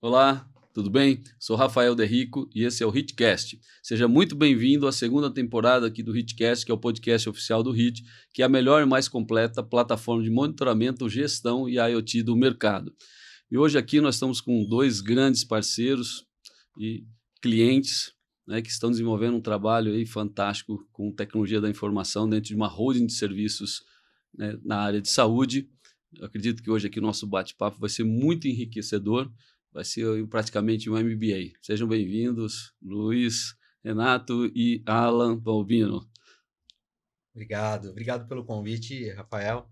Olá, tudo bem? Sou Rafael Derrico e esse é o HitCast. Seja muito bem-vindo à segunda temporada aqui do HitCast, que é o podcast oficial do HIT, que é a melhor e mais completa plataforma de monitoramento, gestão e IoT do mercado. E hoje aqui nós estamos com dois grandes parceiros e clientes, né, que estão desenvolvendo um trabalho aí fantástico com tecnologia da informação dentro de uma holding de serviços, né, na área de saúde. Eu acredito que hoje aqui o nosso bate-papo vai ser muito enriquecedor. Vai ser praticamente um MBA. Sejam bem-vindos, Luiz, Renato e Alan Balbino. Obrigado pelo convite, Rafael.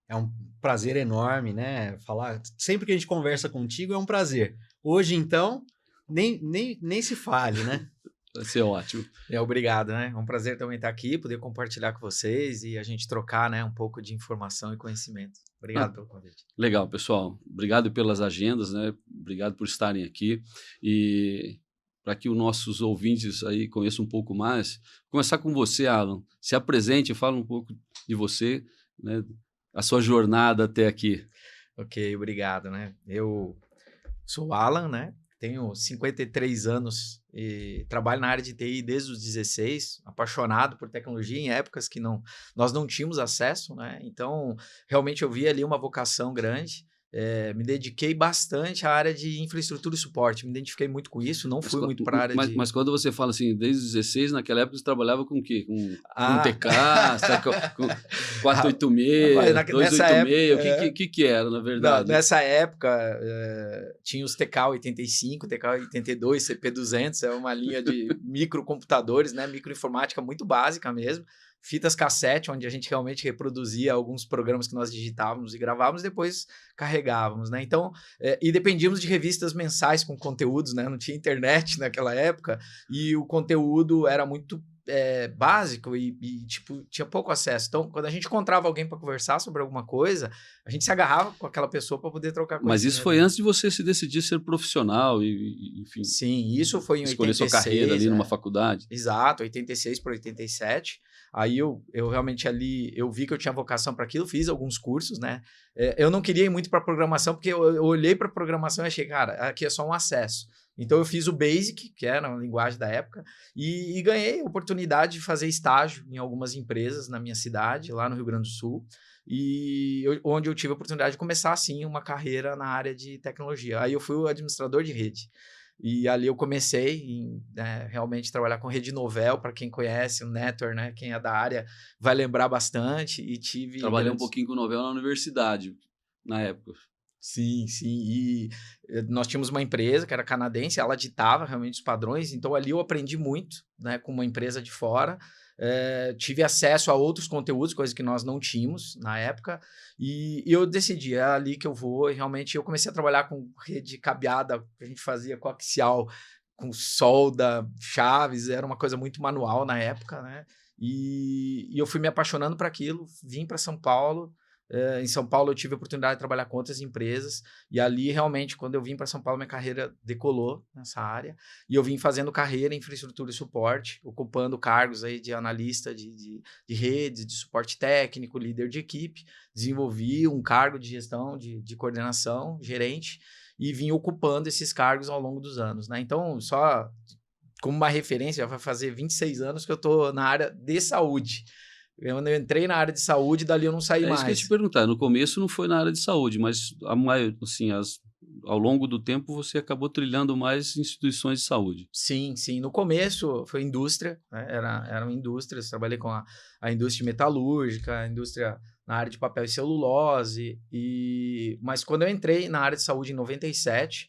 É um prazer enorme, né? Falar. Sempre que a gente conversa contigo é um prazer. Hoje, então, nem se fale, né? Vai ser ótimo. Obrigado, né? É um prazer também estar aqui, poder compartilhar com vocês e a gente trocar, né, um pouco de informação e conhecimento. Obrigado pelo convite. Legal, pessoal. Obrigado pelas agendas, né? Obrigado por estarem aqui. E para que os nossos ouvintes aí conheçam um pouco mais, vou começar com você, Alan. Se apresente, fala um pouco de você, né? A sua jornada até aqui. Ok, obrigado, né? Eu sou o Alan, né? Tenho 53 anos e trabalho na área de TI desde os 16, apaixonado por tecnologia em épocas que nós não tínhamos acesso, né? Então, realmente eu vi ali uma vocação grande. Me dediquei bastante à área de infraestrutura e suporte, me identifiquei muito com isso, não fui muito para a área de... Mas quando você fala assim, desde os 16, naquela época você trabalhava com o quê? Com TK, com 486, 286, o que era, na verdade? Não, nessa época, tinha os TK-85, TK-82, CP200, é uma linha de microcomputadores, né? Microinformática muito básica mesmo. Fitas cassete, onde a gente realmente reproduzia alguns programas que nós digitávamos e gravávamos, depois carregávamos, né? Então, e dependíamos de revistas mensais com conteúdos, né? Não tinha internet naquela época, e o conteúdo era muito básico e, tipo, tinha pouco acesso. Então, quando a gente encontrava alguém para conversar sobre alguma coisa, a gente se agarrava com aquela pessoa para poder trocar conhecimento. Mas isso foi antes de você se decidir ser profissional enfim... Sim, isso foi em 86. Escolher sua carreira ali numa faculdade. Exato, 86 para 87. Aí eu realmente ali, eu vi que eu tinha vocação para aquilo, fiz alguns cursos, né? Eu não queria ir muito para programação, porque eu olhei para programação e achei, cara, aqui é só um acesso. Então eu fiz o Basic, que era a linguagem da época, e ganhei a oportunidade de fazer estágio em algumas empresas na minha cidade, lá no Rio Grande do Sul, onde eu tive a oportunidade de começar, assim, uma carreira na área de tecnologia. Aí eu fui o administrador de rede. E ali eu comecei realmente trabalhar com rede Novell, para quem conhece, o Network, né? Quem é da área vai lembrar bastante. E Trabalhei um pouquinho com Novell na universidade, na época. Sim. E nós tínhamos uma empresa que era canadense, ela ditava realmente os padrões, então ali eu aprendi muito, né, com uma empresa de fora. Tive acesso a outros conteúdos, coisas que nós não tínhamos na época, e eu decidi, é ali que eu vou, e realmente eu comecei a trabalhar com rede cabeada, que a gente fazia coaxial, com solda, chaves, era uma coisa muito manual na época, né? E eu fui me apaixonando por aquilo, vim para São Paulo. Em São Paulo eu tive a oportunidade de trabalhar com outras empresas e ali realmente quando eu vim para São Paulo minha carreira decolou nessa área e eu vim fazendo carreira em infraestrutura e suporte, ocupando cargos aí de analista de redes, de suporte técnico, líder de equipe, desenvolvi um cargo de gestão, de coordenação, gerente e vim ocupando esses cargos ao longo dos anos, né? Então, só como uma referência, já vai fazer 26 anos que eu estou na área de saúde. Quando eu entrei na área de saúde, dali eu não saí mais. É isso que eu ia te perguntar. No começo não foi na área de saúde, mas assim, ao longo do tempo você acabou trilhando mais instituições de saúde. Sim. No começo foi indústria, né? Eram indústrias. Trabalhei com a indústria metalúrgica, a indústria na área de papel e celulose. Mas quando eu entrei na área de saúde em 97,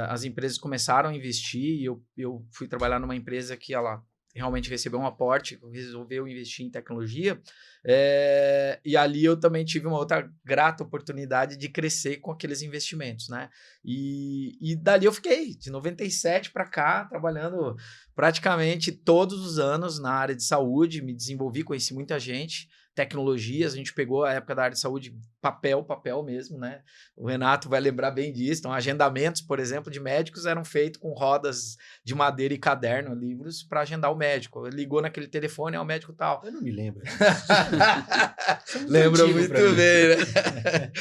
as empresas começaram a investir e eu fui trabalhar numa empresa que ela realmente recebeu um aporte, resolveu investir em tecnologia, e ali eu também tive uma outra grata oportunidade de crescer com aqueles investimentos, né? E dali eu fiquei, de 97 para cá, trabalhando praticamente todos os anos na área de saúde, me desenvolvi, conheci muita gente, tecnologias, a gente pegou a época da área de saúde papel mesmo, né? O Renato vai lembrar bem disso. Então, agendamentos, por exemplo, de médicos eram feitos com rodas de madeira e caderno, livros, para agendar o médico. Ele ligou naquele telefone, é o médico tal. Eu não me lembro. Lembra muito bem, né?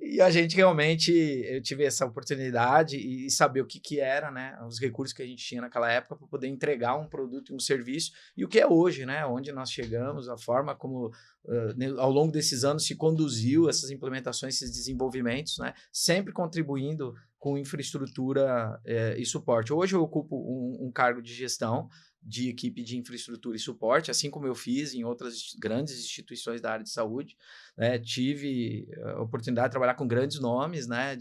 E a gente realmente, eu tive essa oportunidade e saber o que era, né? Os recursos que a gente tinha naquela época para poder entregar um produto e um serviço. E o que é hoje, né? Onde nós chegamos, a forma como ao longo desses anos se conduziu essas implementações, esses desenvolvimentos, né? Sempre contribuindo com infraestrutura e suporte. Hoje eu ocupo um cargo de gestão de equipe de infraestrutura e suporte, assim como eu fiz em outras grandes instituições da área de saúde, né? Tive a oportunidade de trabalhar com grandes nomes, né?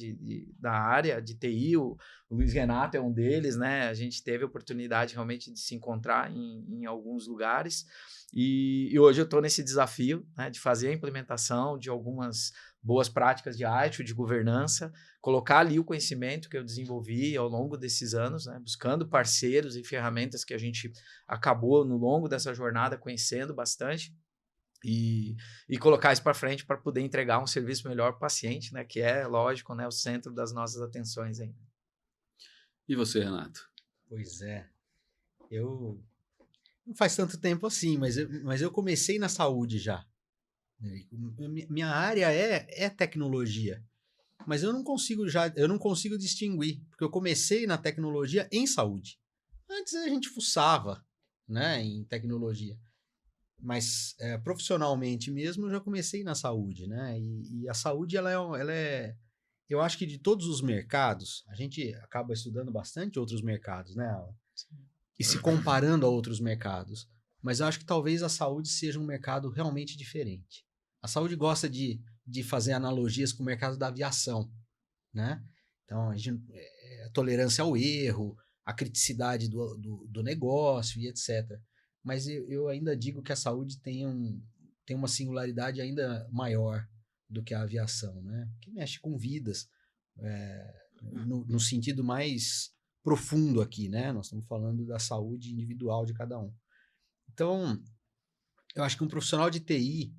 Da área de TI, o Luiz Renato é um deles, né? A gente teve a oportunidade realmente de se encontrar em alguns lugares, e hoje eu estou nesse desafio, né, de fazer a implementação de algumas boas práticas de ITIL, de governança, colocar ali o conhecimento que eu desenvolvi ao longo desses anos, né, buscando parceiros e ferramentas que a gente acabou no longo dessa jornada conhecendo bastante, e colocar isso para frente para poder entregar um serviço melhor para o paciente, né, que é, lógico, né, o centro das nossas atenções ainda. E você, Renato? Pois é. Eu não faz tanto tempo assim, mas eu comecei na saúde já. Minha área é tecnologia, mas eu não consigo distinguir, porque eu comecei na tecnologia em saúde. Antes a gente fuçava, né, em tecnologia, mas profissionalmente mesmo eu já comecei na saúde, né? E a saúde ela é, eu acho que de todos os mercados, a gente acaba estudando bastante outros mercados, né, Alan? E se comparando a outros mercados. Mas eu acho que talvez a saúde seja um mercado realmente diferente. A saúde gosta de fazer analogias com o mercado da aviação, né? Então, a tolerância ao erro, a criticidade do negócio e etc. Mas eu ainda digo que a saúde tem uma singularidade ainda maior do que a aviação, né? Que mexe com vidas, no sentido mais profundo aqui, né? Nós estamos falando da saúde individual de cada um. Então, eu acho que um profissional de TI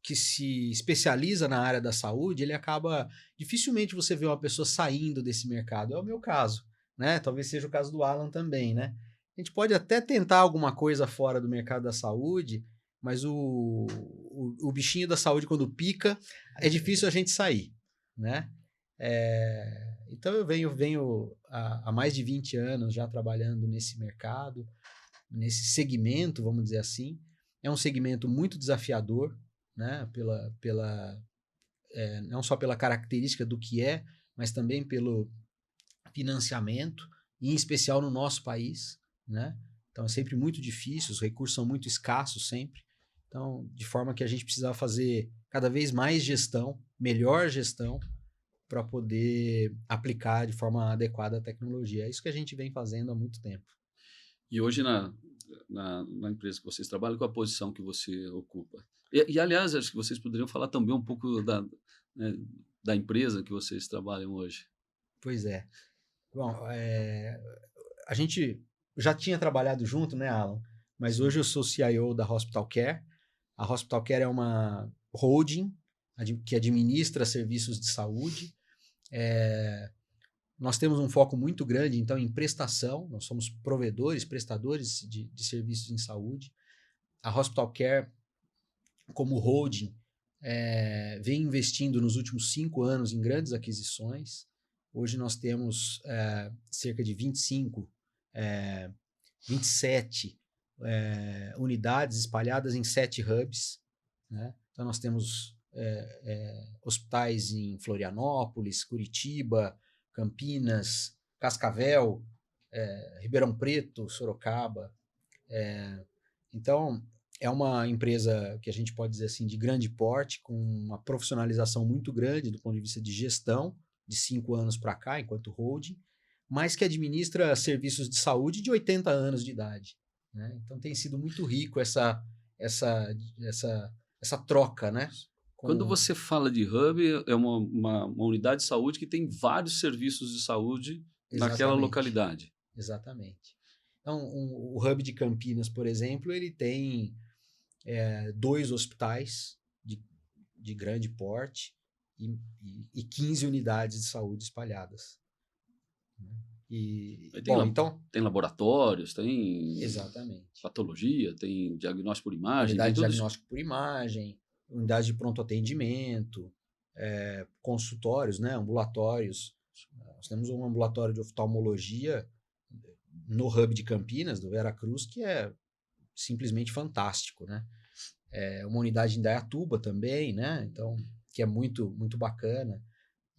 que se especializa na área da saúde, ele acaba... Dificilmente você vê uma pessoa saindo desse mercado. É o meu caso, né? Talvez seja o caso do Alan também, né? A gente pode até tentar alguma coisa fora do mercado da saúde, mas o bichinho da saúde, quando pica, é difícil a gente sair, né? Então eu venho há mais de 20 anos já trabalhando nesse mercado, nesse segmento, vamos dizer assim. É um segmento muito desafiador, né? Não só pela característica do que mas também pelo financiamento, em especial no nosso país, né? Então é sempre muito difícil, os recursos são muito escassos sempre. Então, de forma que a gente precisa fazer cada vez mais gestão, melhor gestão, para poder aplicar de forma adequada a tecnologia. É isso que a gente vem fazendo há muito tempo. E hoje, na empresa que vocês trabalham, qual a posição que você ocupa? E aliás, acho que vocês poderiam falar também um pouco da empresa que vocês trabalham hoje. Pois é. Bom, a gente já tinha trabalhado junto, né, Alan? Mas hoje eu sou CIO da Hospital Care. A Hospital Care é uma holding que administra serviços de saúde. Nós temos um foco muito grande, então, em prestação. Nós somos prestadores de serviços em saúde. A Hospital Care, como holding, vem investindo nos últimos 5 anos em grandes aquisições. Hoje nós temos cerca de 27 unidades espalhadas em 7 hubs, né? Então nós temos hospitais em Florianópolis, Curitiba, Campinas, Cascavel, Ribeirão Preto, Sorocaba. Então, é uma empresa que a gente pode dizer assim de grande porte, com uma profissionalização muito grande do ponto de vista de gestão, de 5 anos para cá, enquanto holding, mas que administra serviços de saúde de 80 anos de idade, né? Então, tem sido muito rico essa troca, né? Quando você fala de hub, é uma unidade de saúde que tem vários serviços de saúde naquela localidade. Exatamente. Então, o hub de Campinas, por exemplo, ele tem 2 hospitais de grande porte e 15 unidades de saúde espalhadas. E, então... Tem laboratórios, tem exatamente. Patologia, tem diagnóstico por imagem. Unidade de diagnóstico por imagem, unidade de pronto atendimento, consultórios, né, ambulatórios. Nós temos um ambulatório de oftalmologia no hub de Campinas, do Veracruz, que é simplesmente fantástico, né? Uma unidade em Indaiatuba também, né? Então, que é muito, muito bacana.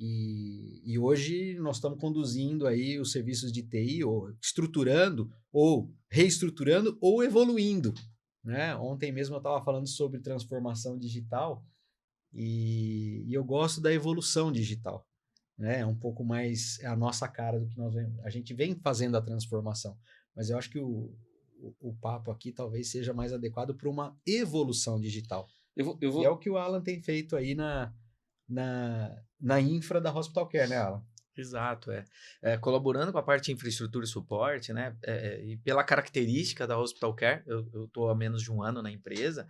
E hoje nós estamos conduzindo aí os serviços de TI, ou estruturando, ou reestruturando, ou evoluindo, né? Ontem mesmo eu estava falando sobre transformação digital e eu gosto da evolução digital, né? É um pouco mais a nossa cara do que a gente vem fazendo a transformação, mas eu acho que o papo aqui talvez seja mais adequado para uma evolução digital. E é o que o Alan tem feito aí na infra da Hospital Care, né, Alan? Exato, colaborando com a parte de infraestrutura e suporte, né, e pela característica da Hospital Care, eu estou há menos de um ano na empresa,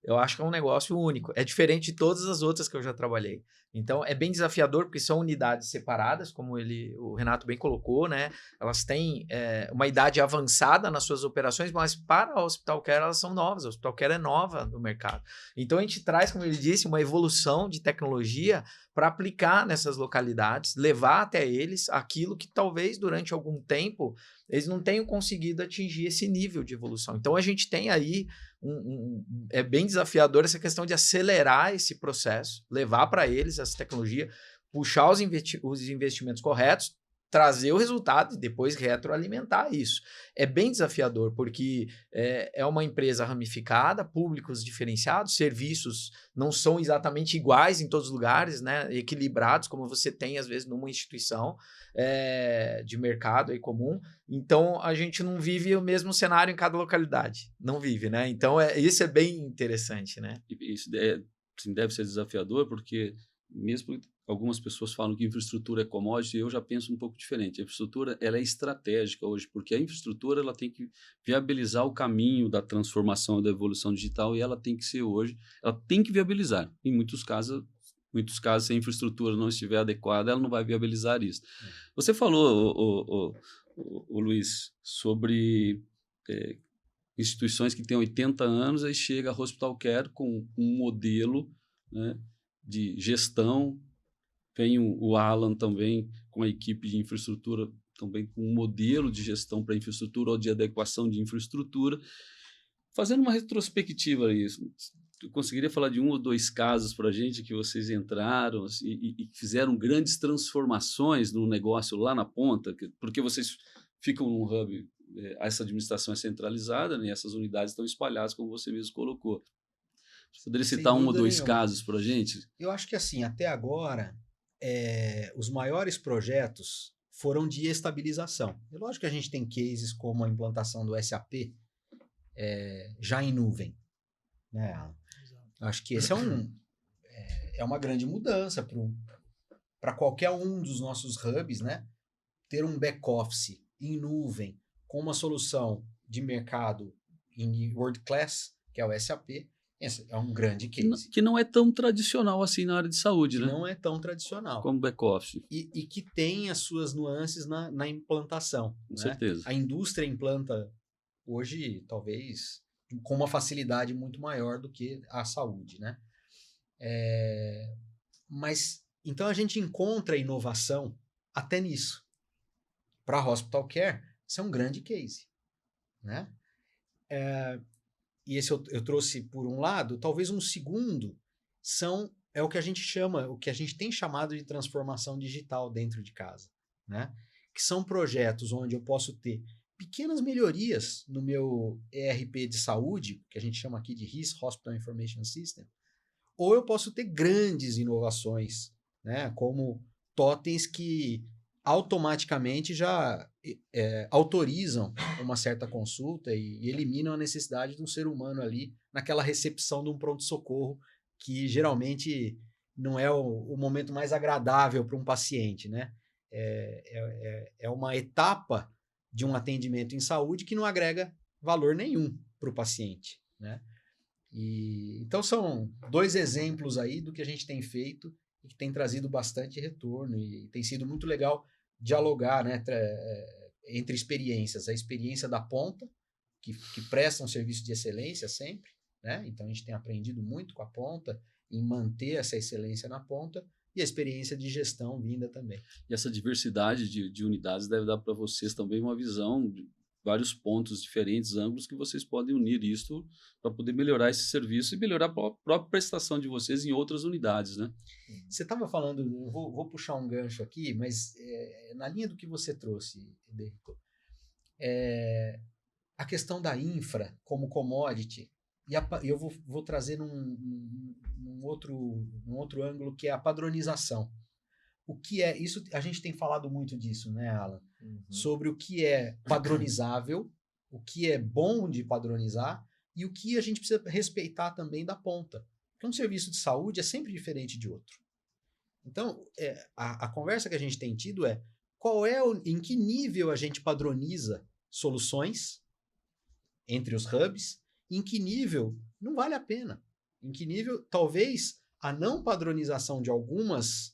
eu acho que é um negócio único, é diferente de todas as outras que eu já trabalhei. Então, é bem desafiador, porque são unidades separadas, como o Renato bem colocou, né? Elas têm uma idade avançada nas suas operações, mas para a Hospital Care elas são novas. A Hospital Care é nova no mercado. Então, a gente traz, como ele disse, uma evolução de tecnologia para aplicar nessas localidades, levar até eles aquilo que talvez durante algum tempo eles não tenham conseguido atingir esse nível de evolução. Então, a gente tem aí é bem desafiador essa questão de acelerar esse processo, levar para eles essa tecnologia, puxar os investimentos corretos, trazer o resultado e depois retroalimentar isso. É bem desafiador, porque é uma empresa ramificada, públicos diferenciados, serviços não são exatamente iguais em todos os lugares, né? Equilibrados, como você tem, às vezes, numa instituição de mercado aí comum. Então, a gente não vive o mesmo cenário em cada localidade. Não vive, né? Então, isso é bem interessante, né? Isso deve ser desafiador, porque mesmo algumas pessoas falam que infraestrutura é commodity, eu já penso um pouco diferente. A infraestrutura ela é estratégica hoje, porque a infraestrutura ela tem que viabilizar o caminho da transformação e da evolução digital, e ela tem que ser hoje, ela tem que viabilizar. Em muitos casos, se a infraestrutura não estiver adequada, ela não vai viabilizar isso. Você falou, o Luiz, sobre instituições que têm 80 anos, aí chega a Hospital Care com um modelo, né, de gestão. Vem o Alan também com a equipe de infraestrutura, também com um modelo de gestão para infraestrutura ou de adequação de infraestrutura. Fazendo uma retrospectiva isso, eu conseguiria falar de 1 ou 2 casos para a gente que vocês entraram e fizeram grandes transformações no negócio lá na ponta, porque vocês ficam num hub, essa administração é centralizada, né, essas unidades estão espalhadas, como você mesmo colocou. Você poderia citar 1 ou 2 casos para a gente? Eu acho que assim, até agora, os maiores projetos foram de estabilização. É lógico que a gente tem cases como a implantação do SAP já em nuvem, né? Acho que esse é uma grande mudança para qualquer um dos nossos hubs, né? Ter um back-office em nuvem com uma solução de mercado em world class, que é o SAP, esse é um grande case. Que não é tão tradicional assim na área de saúde, né? Não é tão tradicional. Como back-office. E que tem as suas nuances na implantação. Com né? certeza. A indústria implanta hoje, talvez, com uma facilidade muito maior do que a saúde, né? Mas, então, a gente encontra inovação até nisso. Para a Hospital Care, isso é um grande case, né? E esse eu trouxe por um lado, talvez um segundo é o que a gente chama, o que a gente tem chamado de transformação digital dentro de casa, né? Que são projetos onde eu posso ter pequenas melhorias no meu ERP de saúde, que a gente chama aqui de HIS, Hospital Information System, ou eu posso ter grandes inovações, né? Como totens que automaticamente já autorizam uma certa consulta e eliminam a necessidade de um ser humano ali naquela recepção de um pronto-socorro, que geralmente não é o momento mais agradável para um paciente, né? É uma etapa de um atendimento em saúde que não agrega valor nenhum para o paciente, né? Então são 2 exemplos aí do que a gente tem feito e que tem trazido bastante retorno e tem sido muito legal dialogar, né, entre experiências. A experiência da ponta, que presta um serviço de excelência sempre, né? Então a gente tem aprendido muito com a ponta em manter essa excelência na ponta, e a experiência de gestão vinda também. E essa diversidade de unidades deve dar para vocês também uma visão de vários pontos diferentes, ângulos que vocês podem unir isso para poder melhorar esse serviço e melhorar a própria prestação de vocês em outras unidades, né? Você estava falando, eu vou puxar um gancho aqui, mas na linha do que você trouxe, Derico, a questão da infra como commodity, e eu vou trazer num outro ângulo, que é a padronização. O que é isso? A gente tem falado muito disso, né, Alan? Sobre o que é padronizável, o que é bom de padronizar e o que a gente precisa respeitar também da ponta. Porque um serviço de saúde é sempre diferente de outro. Então, a conversa que a gente tem tido é em que nível a gente padroniza soluções entre os hubs, em que nível não vale a pena, em que nível talvez a não padronização de alguns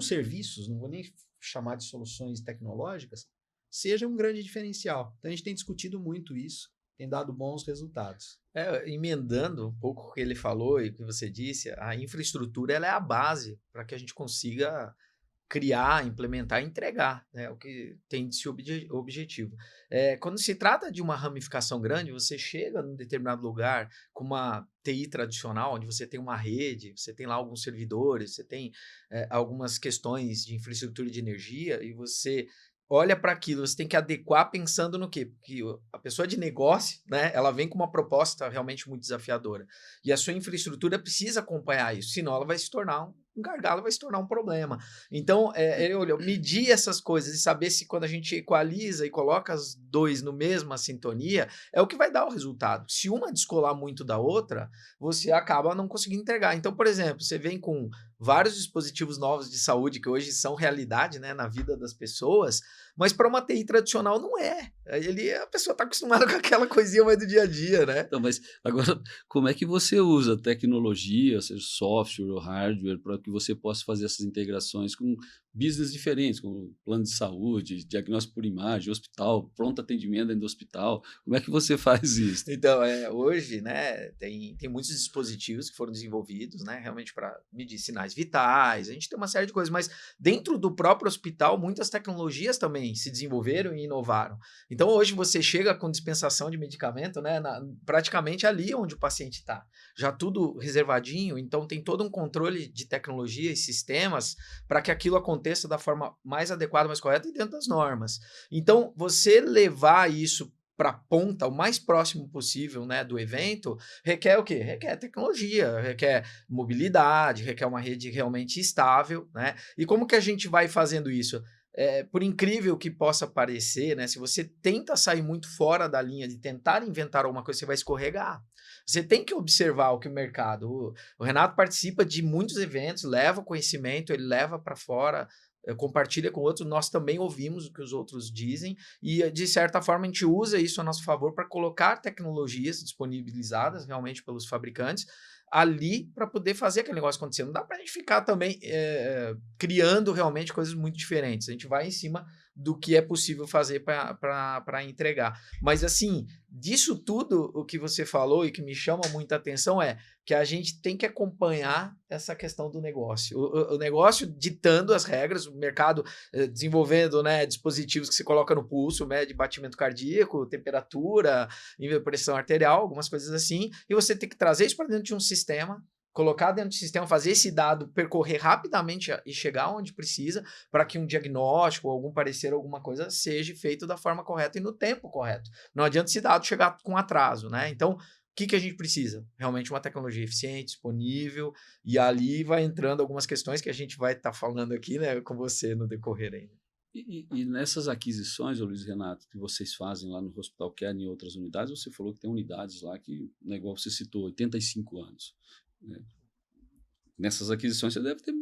serviços, não vou nem chamar de soluções tecnológicas, seja um grande diferencial. Então a gente tem discutido muito isso, tem dado bons resultados. Emendando um pouco o que ele falou e o que você disse, a infraestrutura ela é a base para que a gente consiga criar, implementar e entregar, né, o que tem de seu objetivo. Quando se trata de uma ramificação grande, você chega num determinado lugar com uma TI tradicional, onde você tem uma rede, você tem lá alguns servidores, você tem algumas questões de infraestrutura de energia, e você olha para aquilo, você tem que adequar pensando no quê? Porque a pessoa de negócio, né, ela vem com uma proposta realmente muito desafiadora. E a sua infraestrutura precisa acompanhar isso, senão ela vai se tornar um gargalo, vai se tornar um problema. Então, ele olhou, medir essas coisas e saber se quando a gente equaliza e coloca as 2 no mesma sintonia, é o que vai dar o resultado. Se uma descolar muito da outra, você acaba não conseguindo entregar. Então, por exemplo, você vem com vários dispositivos novos de saúde que hoje são realidade, né, na vida das pessoas, mas para uma TI tradicional não é. A pessoa está acostumada com aquela coisinha mais do dia a dia, né? Então, mas agora, como é que você usa tecnologia, seja software ou hardware, para que você possa fazer essas integrações com business diferentes, como plano de saúde, diagnóstico por imagem, hospital, pronto atendimento dentro do hospital? Como é que você faz isso? Então, hoje, né, tem muitos dispositivos que foram desenvolvidos, né, realmente para medir sinais vitais, a gente tem uma série de coisas, mas dentro do próprio hospital, muitas tecnologias também se desenvolveram e inovaram. Então, hoje você chega com dispensação de medicamento, né, praticamente ali onde o paciente está, já tudo reservadinho, então tem todo um controle de tecnologia e sistemas para que aquilo aconteça da forma mais adequada, mais correta e dentro das normas. Então, você levar isso para a ponta, o mais próximo possível, né, do evento, requer o quê? Requer tecnologia, requer mobilidade, requer uma rede realmente estável, né? E como que a gente vai fazendo isso? Por incrível que possa parecer, né, se você tenta sair muito fora da linha de tentar inventar alguma coisa, você vai escorregar. Você tem que observar o que o mercado... O Renato participa de muitos eventos, leva conhecimento, ele leva para fora, compartilha com outros, nós também ouvimos o que os outros dizem e, de certa forma, a gente usa isso a nosso favor para colocar tecnologias disponibilizadas realmente pelos fabricantes ali para poder fazer aquele negócio acontecer. Não dá para a gente ficar também criando realmente coisas muito diferentes. A gente vai em cima do que é possível fazer para entregar. Mas, assim, disso tudo, o que você falou e que me chama muita atenção é que a gente tem que acompanhar essa questão do negócio. O negócio ditando as regras, o mercado desenvolvendo, né, dispositivos que você coloca no pulso, mede batimento cardíaco, temperatura, pressão arterial, algumas coisas assim, e você tem que trazer isso para dentro de um sistema, colocar dentro do sistema, fazer esse dado percorrer rapidamente e chegar onde precisa para que um diagnóstico, algum parecer, alguma coisa seja feito da forma correta e no tempo correto. Não adianta esse dado chegar com atraso, né? Então, o que a gente precisa? Realmente uma tecnologia eficiente, disponível, e ali vai entrando algumas questões que a gente vai estar falando aqui, né, com você no decorrer ainda. E nessas aquisições, Luiz Renato, que vocês fazem lá no Hospital Care e em outras unidades, você falou que tem unidades lá que, né, igual você citou, 85 anos. Né? Nessas aquisições você deve ter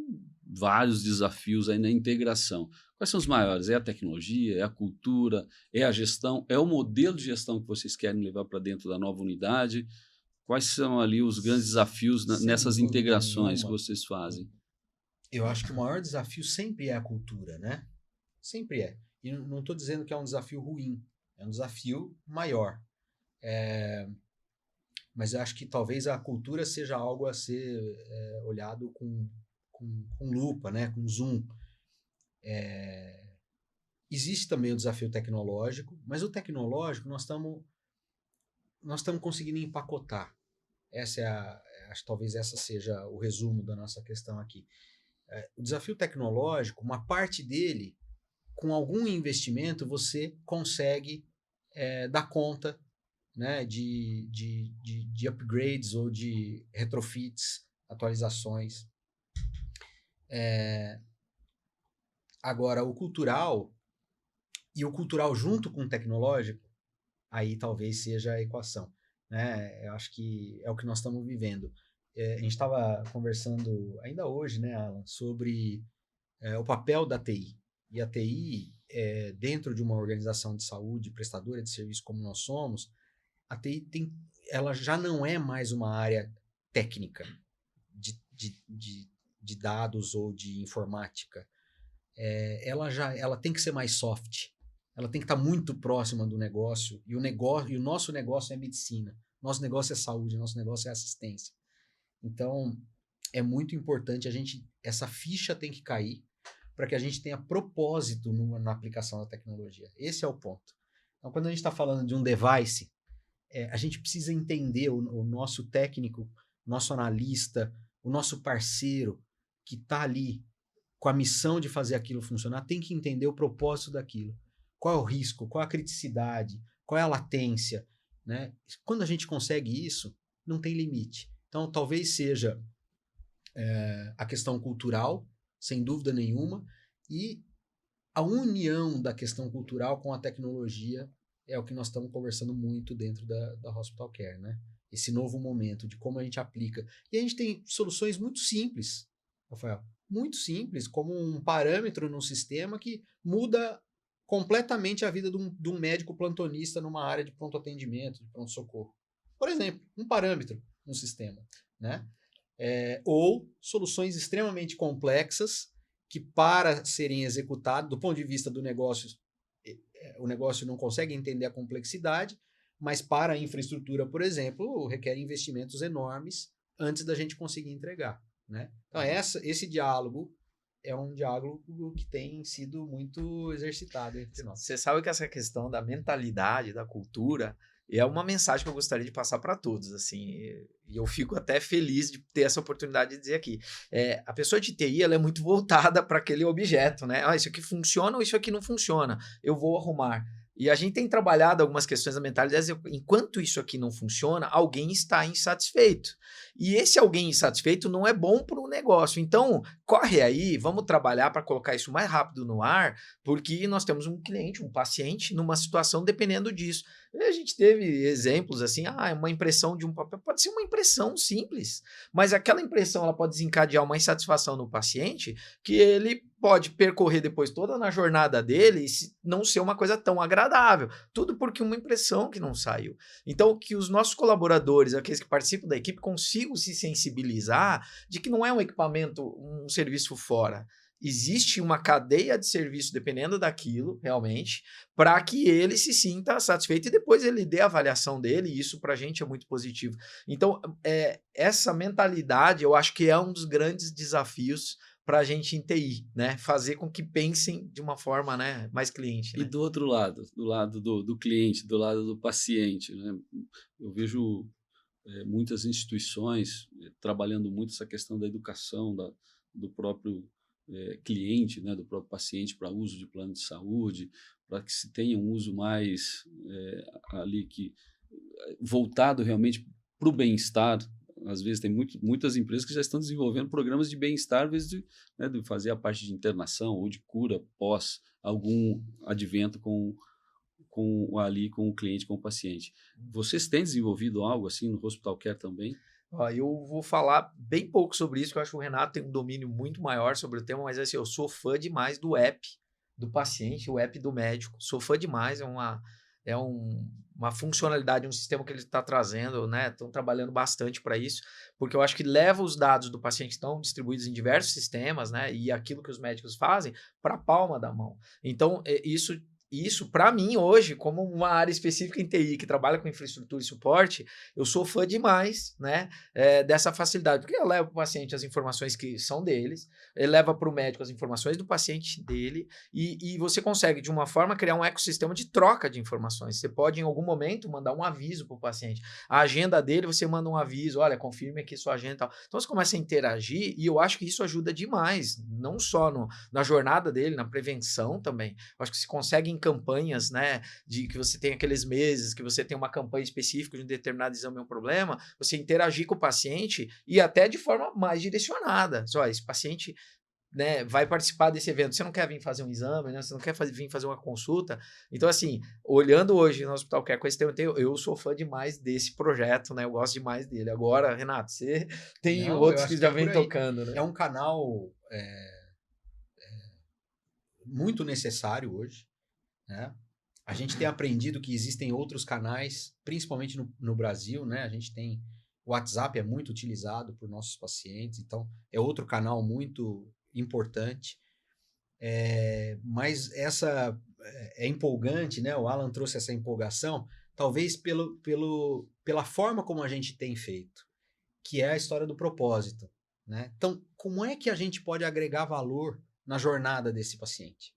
vários desafios aí na integração. Quais são os maiores? É a tecnologia, é a cultura, é a gestão, é o modelo de gestão que vocês querem levar para dentro da nova unidade? Quais são ali os grandes desafios nessas integrações que vocês fazem? Eu acho que o maior desafio sempre é a cultura, né? Sempre é. E não estou dizendo que é um desafio ruim, é um desafio maior. Mas eu acho que talvez a cultura seja algo a ser olhado com lupa, né? Com zoom. Existe também o desafio tecnológico, mas o tecnológico nós estamos conseguindo empacotar. Acho que talvez essa seja o resumo da nossa questão aqui. O desafio tecnológico, uma parte dele, com algum investimento, você consegue dar conta, né, de upgrades ou de retrofits, atualizações. Agora, o cultural junto com o tecnológico, aí talvez seja a equação, né? Eu acho que é o que nós estamos vivendo. A gente estava conversando ainda hoje, né, Alan, sobre o papel da TI. E a TI, dentro de uma organização de saúde, prestadora de serviço como nós somos, a TI ela já não é mais uma área técnica de dados ou de informática. Ela tem que ser mais soft. Ela tem que estar muito próxima do negócio. E o nosso negócio é medicina. Nosso negócio é saúde. Nosso negócio é assistência. Então, é muito importante essa ficha tem que cair para que a gente tenha propósito na aplicação da tecnologia. Esse é o ponto. Então, quando a gente está falando de um device, a gente precisa entender o nosso técnico, nosso analista, o nosso parceiro que está ali com a missão de fazer aquilo funcionar, tem que entender o propósito daquilo. Qual é o risco, qual é a criticidade, qual é a latência, né? Quando a gente consegue isso, não tem limite. Então, talvez seja a questão cultural, sem dúvida nenhuma, e a união da questão cultural com a tecnologia é o que nós estamos conversando muito dentro da Hospital Care, né? Esse novo momento de como a gente aplica. E a gente tem soluções muito simples, Rafael, muito simples, como um parâmetro num sistema que muda completamente a vida de um médico plantonista numa área de pronto atendimento, de pronto-socorro. Por exemplo, um parâmetro no sistema, né? Ou soluções extremamente complexas que, para serem executadas, do ponto de vista do negócio, o negócio não consegue entender a complexidade, mas para a infraestrutura, por exemplo, requer investimentos enormes antes da gente conseguir entregar, né? Então, esse diálogo é um diálogo que tem sido muito exercitado entre nós. Você sabe que essa questão da mentalidade, da cultura, é uma mensagem que eu gostaria de passar para todos, assim, e eu fico até feliz de ter essa oportunidade de dizer aqui. A pessoa de TI, ela é muito voltada para aquele objeto, né? Isso aqui funciona ou isso aqui não funciona? Eu vou arrumar. E a gente tem trabalhado algumas questões da mentalidade. Enquanto isso aqui não funciona, alguém está insatisfeito. E esse alguém insatisfeito não é bom para o negócio. Então, corre aí, vamos trabalhar para colocar isso mais rápido no ar, porque nós temos um cliente, um paciente, numa situação dependendo disso. E a gente teve exemplos assim, uma impressão de um papel, pode ser uma impressão simples, mas aquela impressão ela pode desencadear uma insatisfação no paciente que ele pode percorrer depois toda na jornada dele e não ser uma coisa tão agradável. Tudo porque uma impressão que não saiu. Então, que os nossos colaboradores, aqueles que participam da equipe, consigam se sensibilizar de que não é um equipamento, um serviço fora. Existe uma cadeia de serviço dependendo daquilo, realmente, para que ele se sinta satisfeito e depois ele dê a avaliação dele, e isso para a gente é muito positivo. Então, essa mentalidade eu acho que é um dos grandes desafios para a gente em TI, né? Fazer com que pensem de uma forma, né, mais cliente. Né? E do outro lado, do lado do cliente, do lado do paciente, né? Eu vejo muitas instituições trabalhando muito essa questão da educação do próprio cliente, né, do próprio paciente para uso de plano de saúde, para que se tenha um uso mais ali voltado realmente para o bem-estar. Às vezes tem muitas empresas que já estão desenvolvendo programas de bem-estar, às vezes de fazer a parte de internação ou de cura pós algum advento com o cliente, com o paciente. Vocês têm desenvolvido algo assim no Hospital Care também? Eu vou falar bem pouco sobre isso, porque eu acho que o Renato tem um domínio muito maior sobre o tema, mas assim, eu sou fã demais do app do paciente, o app do médico. Sou fã demais, é um uma funcionalidade, um sistema que ele está trazendo, né? Estão trabalhando bastante para isso, porque eu acho que leva os dados do paciente que estão distribuídos em diversos sistemas, né? E aquilo que os médicos fazem para a palma da mão. Então, isso para mim hoje, como uma área específica em TI que trabalha com infraestrutura e suporte, eu sou fã demais, né, dessa facilidade, porque eu levo para o paciente as informações que são deles, ele leva para o médico as informações do paciente dele, e você consegue, de uma forma, criar um ecossistema de troca de informações. Você pode, em algum momento, mandar um aviso para o paciente. A agenda dele, você manda um aviso, olha, confirme aqui sua agenda e tal. Então, você começa a interagir, e eu acho que isso ajuda demais, não só na jornada dele, na prevenção também. Eu acho que se consegue campanhas, né, de que você tem aqueles meses, que você tem uma campanha específica de um determinado exame ou um problema, você interagir com o paciente e até de forma mais direcionada. Só, esse paciente, né, vai participar desse evento, você não quer vir fazer um exame, né, você não quer vir fazer uma consulta. Então, assim, olhando hoje no Hospital Care com esse tema, eu sou fã demais desse projeto, né, eu gosto demais dele. Agora, Renato, você tem outros que já vem tocando, né? É um canal muito necessário hoje, né? A gente tem aprendido que existem outros canais, principalmente no Brasil, né? A gente tem o WhatsApp, é muito utilizado por nossos pacientes, então é outro canal muito importante. Mas essa é empolgante, né? O Alan trouxe essa empolgação, talvez pela forma como a gente tem feito, que é a história do propósito, né? Então, como é que a gente pode agregar valor na jornada desse paciente?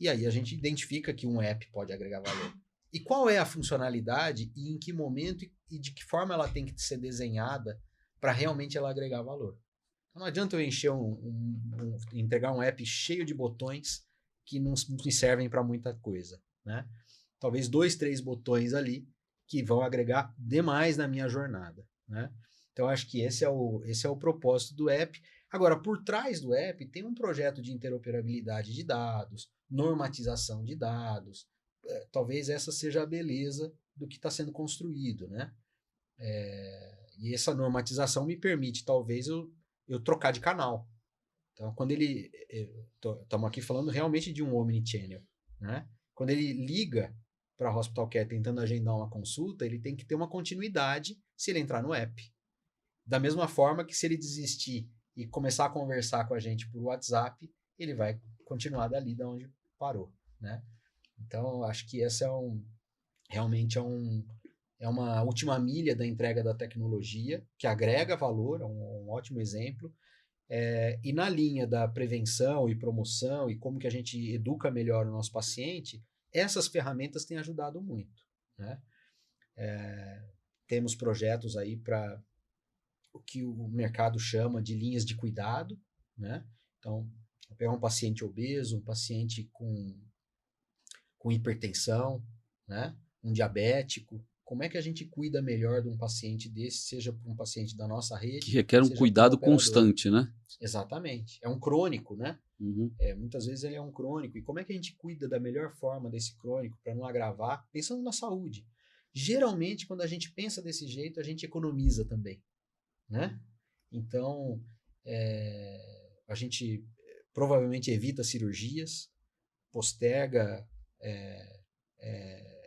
E aí a gente identifica que um app pode agregar valor. E qual é a funcionalidade e em que momento e de que forma ela tem que ser desenhada para realmente ela agregar valor? Então, não adianta eu encher entregar um app cheio de botões que não me servem para muita coisa, né? Talvez 2, 3 botões ali que vão agregar demais na minha jornada, né? Então, acho que esse é o propósito do app. Agora, por trás do app tem um projeto de interoperabilidade de dados, normatização de dados. Talvez essa seja a beleza do que está sendo construído, né? E essa normatização me permite, talvez, eu trocar de canal. Então, quando estamos aqui falando realmente de um omnichannel, né? Quando ele liga para a Hospital Care tentando agendar uma consulta, ele tem que ter uma continuidade se ele entrar no app. Da mesma forma que se ele desistir e começar a conversar com a gente por WhatsApp, ele vai continuar dali de onde parou, né? Então, acho que essa realmente é uma última milha da entrega da tecnologia, que agrega valor, é um ótimo exemplo. E na linha da prevenção e promoção e como que a gente educa melhor o nosso paciente, essas ferramentas têm ajudado muito, né? Temos projetos aí para o que o mercado chama de linhas de cuidado, né? Então, pegar um paciente obeso, um paciente com hipertensão, né? Um diabético, como é que a gente cuida melhor de um paciente desse, seja um paciente da nossa rede... Que requer um cuidado constante, né? Exatamente. É um crônico, né? Uhum. Muitas vezes ele é um crônico. E como é que a gente cuida da melhor forma desse crônico para não agravar? Pensando na saúde. Geralmente, quando a gente pensa desse jeito, a gente economiza também, né? Então, a gente provavelmente evita cirurgias, posterga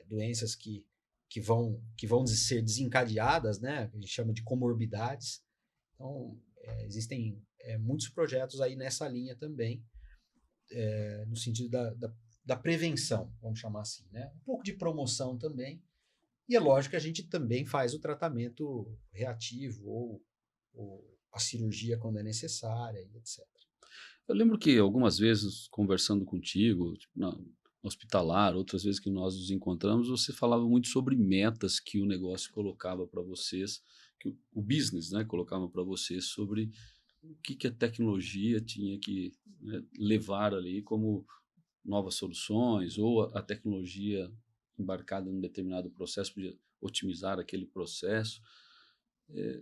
doenças que vão ser desencadeadas, né? A gente chama de comorbidades. Então, existem muitos projetos aí nessa linha também, no sentido da prevenção, vamos chamar assim, né? Um pouco de promoção também. E é lógico que a gente também faz o tratamento reativo ou a cirurgia quando é necessária, etc. Eu lembro que algumas vezes, conversando contigo, no hospitalar, outras vezes que nós nos encontramos, você falava muito sobre metas que o negócio colocava para vocês, que o business, né, colocava para vocês sobre o que a tecnologia tinha que, né, levar ali como novas soluções, ou a tecnologia embarcada em um determinado processo podia otimizar aquele processo.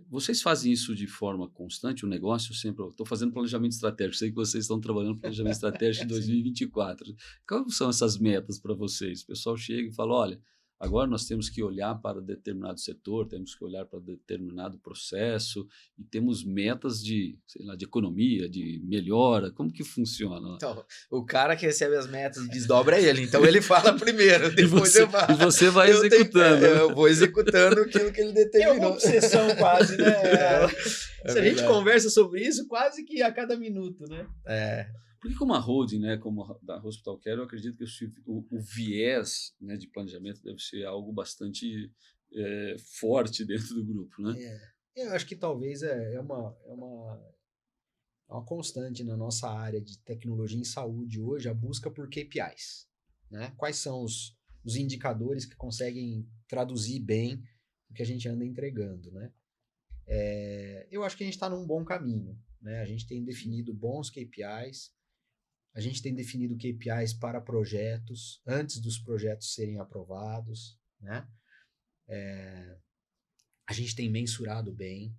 Vocês fazem isso de forma constante, o negócio sempre... Estou fazendo planejamento estratégico, sei que vocês estão trabalhando no planejamento estratégico em 2024. Quais são essas metas para vocês? O pessoal chega e fala, olha, Agora nós temos que olhar para determinado setor, temos que olhar para determinado processo e temos metas de, sei lá, de economia, de melhora. Como que funciona? Então, o cara que recebe as metas e desdobra é ele. Então ele fala primeiro, depois eu falo. E você vai executando. Eu vou executando aquilo que ele determinou. É uma obsessão quase, né? Se a gente conversa sobre isso quase que a cada minuto, né? Porque como a holding, né, como a da Hospital Care, eu acredito que o viés, né, de planejamento deve ser algo bastante forte dentro do grupo, né? Eu acho que talvez é uma constante na nossa área de tecnologia em saúde hoje, a busca por KPIs. Né? Quais são os indicadores que conseguem traduzir bem o que a gente anda entregando, né? Eu acho que a gente está num bom caminho, né? A gente tem definido bons KPIs, a gente tem definido KPIs para projetos, antes dos projetos serem aprovados, né? A gente tem mensurado bem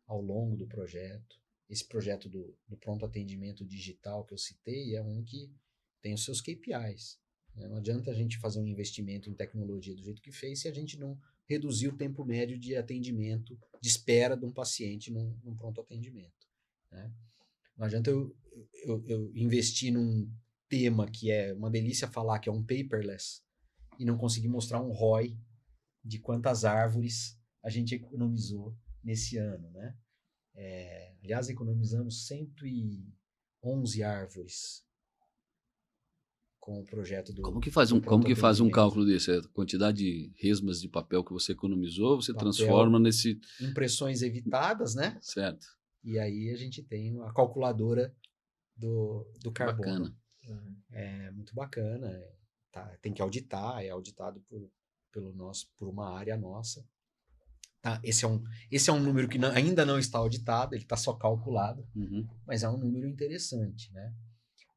ao longo do projeto. Esse projeto do pronto atendimento digital que eu citei é um que tem os seus KPIs. Né? Não adianta a gente fazer um investimento em tecnologia do jeito que fez se a gente não reduzir o tempo médio de atendimento, de espera de um paciente num pronto atendimento. Né? Não adianta eu investir num tema que é uma delícia falar, que é um paperless, e não conseguir mostrar um ROI de quantas árvores a gente economizou nesse ano, né? Aliás, economizamos 111 árvores com o projeto do... Como que faz um cálculo desse? A quantidade de resmas de papel que você economizou, você transforma nesse... Impressões evitadas, né? Certo. E aí a gente tem a calculadora do carbono. Bacana. É muito bacana. Tem que auditar, é auditado por uma área nossa. Tá? Esse é um número que ainda não está auditado, ele está só calculado, mas é um número interessante, né?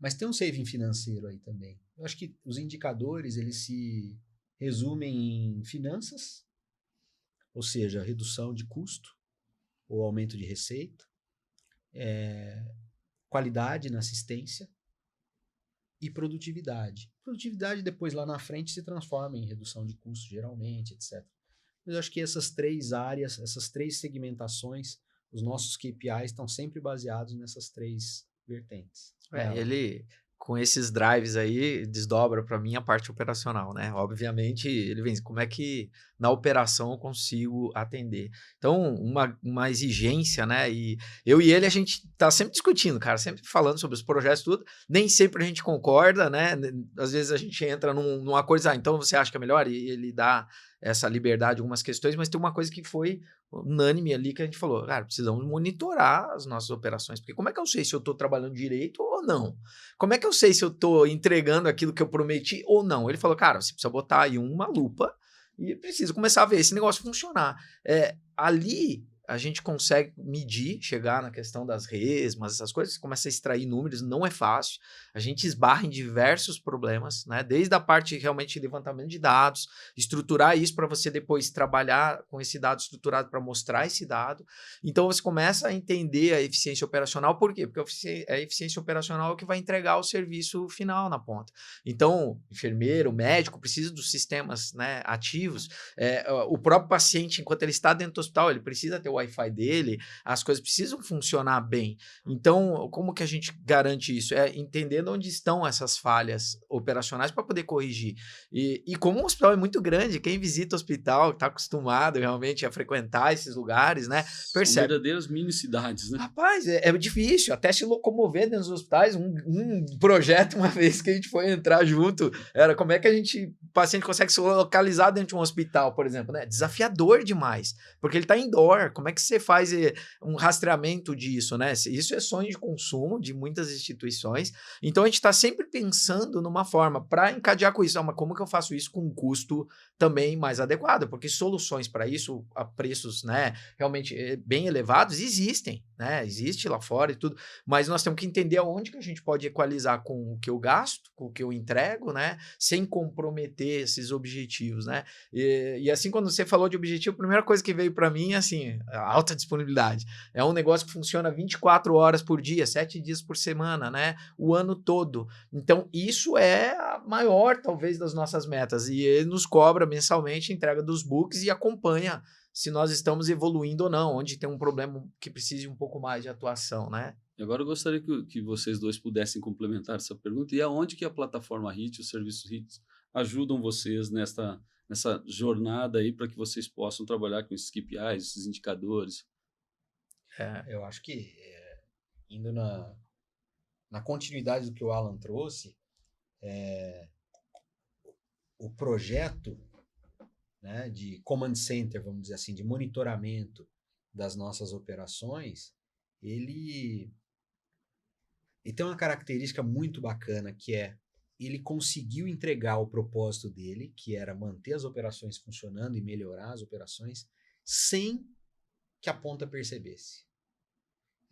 Mas tem um saving financeiro aí também. Eu acho que os indicadores, eles se resumem em finanças, ou seja, redução de custo ou aumento de receita, qualidade na assistência e produtividade. Produtividade depois lá na frente se transforma em redução de custo geralmente, etc. Mas eu acho que essas três áreas, essas três segmentações, os nossos KPIs estão sempre baseados nessas três vertentes. Ele, com esses drives aí, desdobra para mim a parte operacional, né? Obviamente, ele vem, como é que na operação eu consigo atender? Então, uma exigência, né? E eu e ele, a gente tá sempre discutindo, cara, sempre falando sobre os projetos, tudo. Nem sempre a gente concorda, né? Às vezes a gente entra numa coisa, então você acha que é melhor? E ele dá essa liberdade em algumas questões, mas tem uma coisa que foi unânime ali que a gente falou, cara, precisamos monitorar as nossas operações, porque como é que eu sei se eu estou trabalhando direito ou não? Como é que eu sei se eu estou entregando aquilo que eu prometi ou não? Ele falou, cara, você precisa botar aí uma lupa e precisa começar a ver esse negócio funcionar. Ali a gente consegue medir, chegar na questão das resmas, essas coisas, começa a extrair números, não é fácil. A gente esbarra em diversos problemas, né? Desde a parte realmente de levantamento de dados, estruturar isso para você depois trabalhar com esse dado estruturado para mostrar esse dado. Então você começa a entender a eficiência operacional. Por quê? Porque a eficiência operacional é o que vai entregar o serviço final na ponta. Então, enfermeiro, médico, precisa dos sistemas, né, ativos. O próprio paciente, enquanto ele está dentro do hospital, ele precisa ter o Wi-Fi dele, as coisas precisam funcionar bem. Então, como que a gente garante isso? Entendendo onde estão essas falhas operacionais para poder corrigir. E como o hospital é muito grande, quem visita o hospital, está acostumado realmente a frequentar esses lugares, né? Percebe. São verdadeiras mini-cidades, né? Rapaz, é difícil até se locomover dentro dos hospitais. Um projeto, uma vez que a gente foi entrar junto, era como é que o paciente consegue se localizar dentro de um hospital, por exemplo, né? Desafiador demais, porque ele está indoor. Como é que você faz um rastreamento disso, né? Isso é sonho de consumo de muitas instituições. Então, a gente está sempre pensando numa forma para encadear com isso. Mas como que eu faço isso com um custo também mais adequado? Porque soluções para isso, a preços, né, realmente bem elevados, existem, né? Existe lá fora e tudo. Mas nós temos que entender aonde que a gente pode equalizar com o que eu gasto, com o que eu entrego, né? Sem comprometer esses objetivos, né? E assim, quando você falou de objetivo, a primeira coisa que veio para mim, assim, alta disponibilidade. É um negócio que funciona 24 horas por dia, 7 dias por semana, né? O ano todo. Então, isso é a maior, talvez, das nossas metas. E ele nos cobra mensalmente a entrega dos books e acompanha se nós estamos evoluindo ou não, onde tem um problema que precise um pouco mais de atuação, né? E agora eu gostaria que vocês dois pudessem complementar essa pergunta. E aonde que a plataforma HIT, os serviços HIT, ajudam vocês nessa jornada aí para que vocês possam trabalhar com esses KPIs, esses indicadores? Eu acho que, indo na continuidade do que o Alan trouxe, o projeto, né, de command center, vamos dizer assim, de monitoramento das nossas operações, ele tem uma característica muito bacana, que é ele conseguiu entregar o propósito dele, que era manter as operações funcionando e melhorar as operações, sem que a ponta percebesse.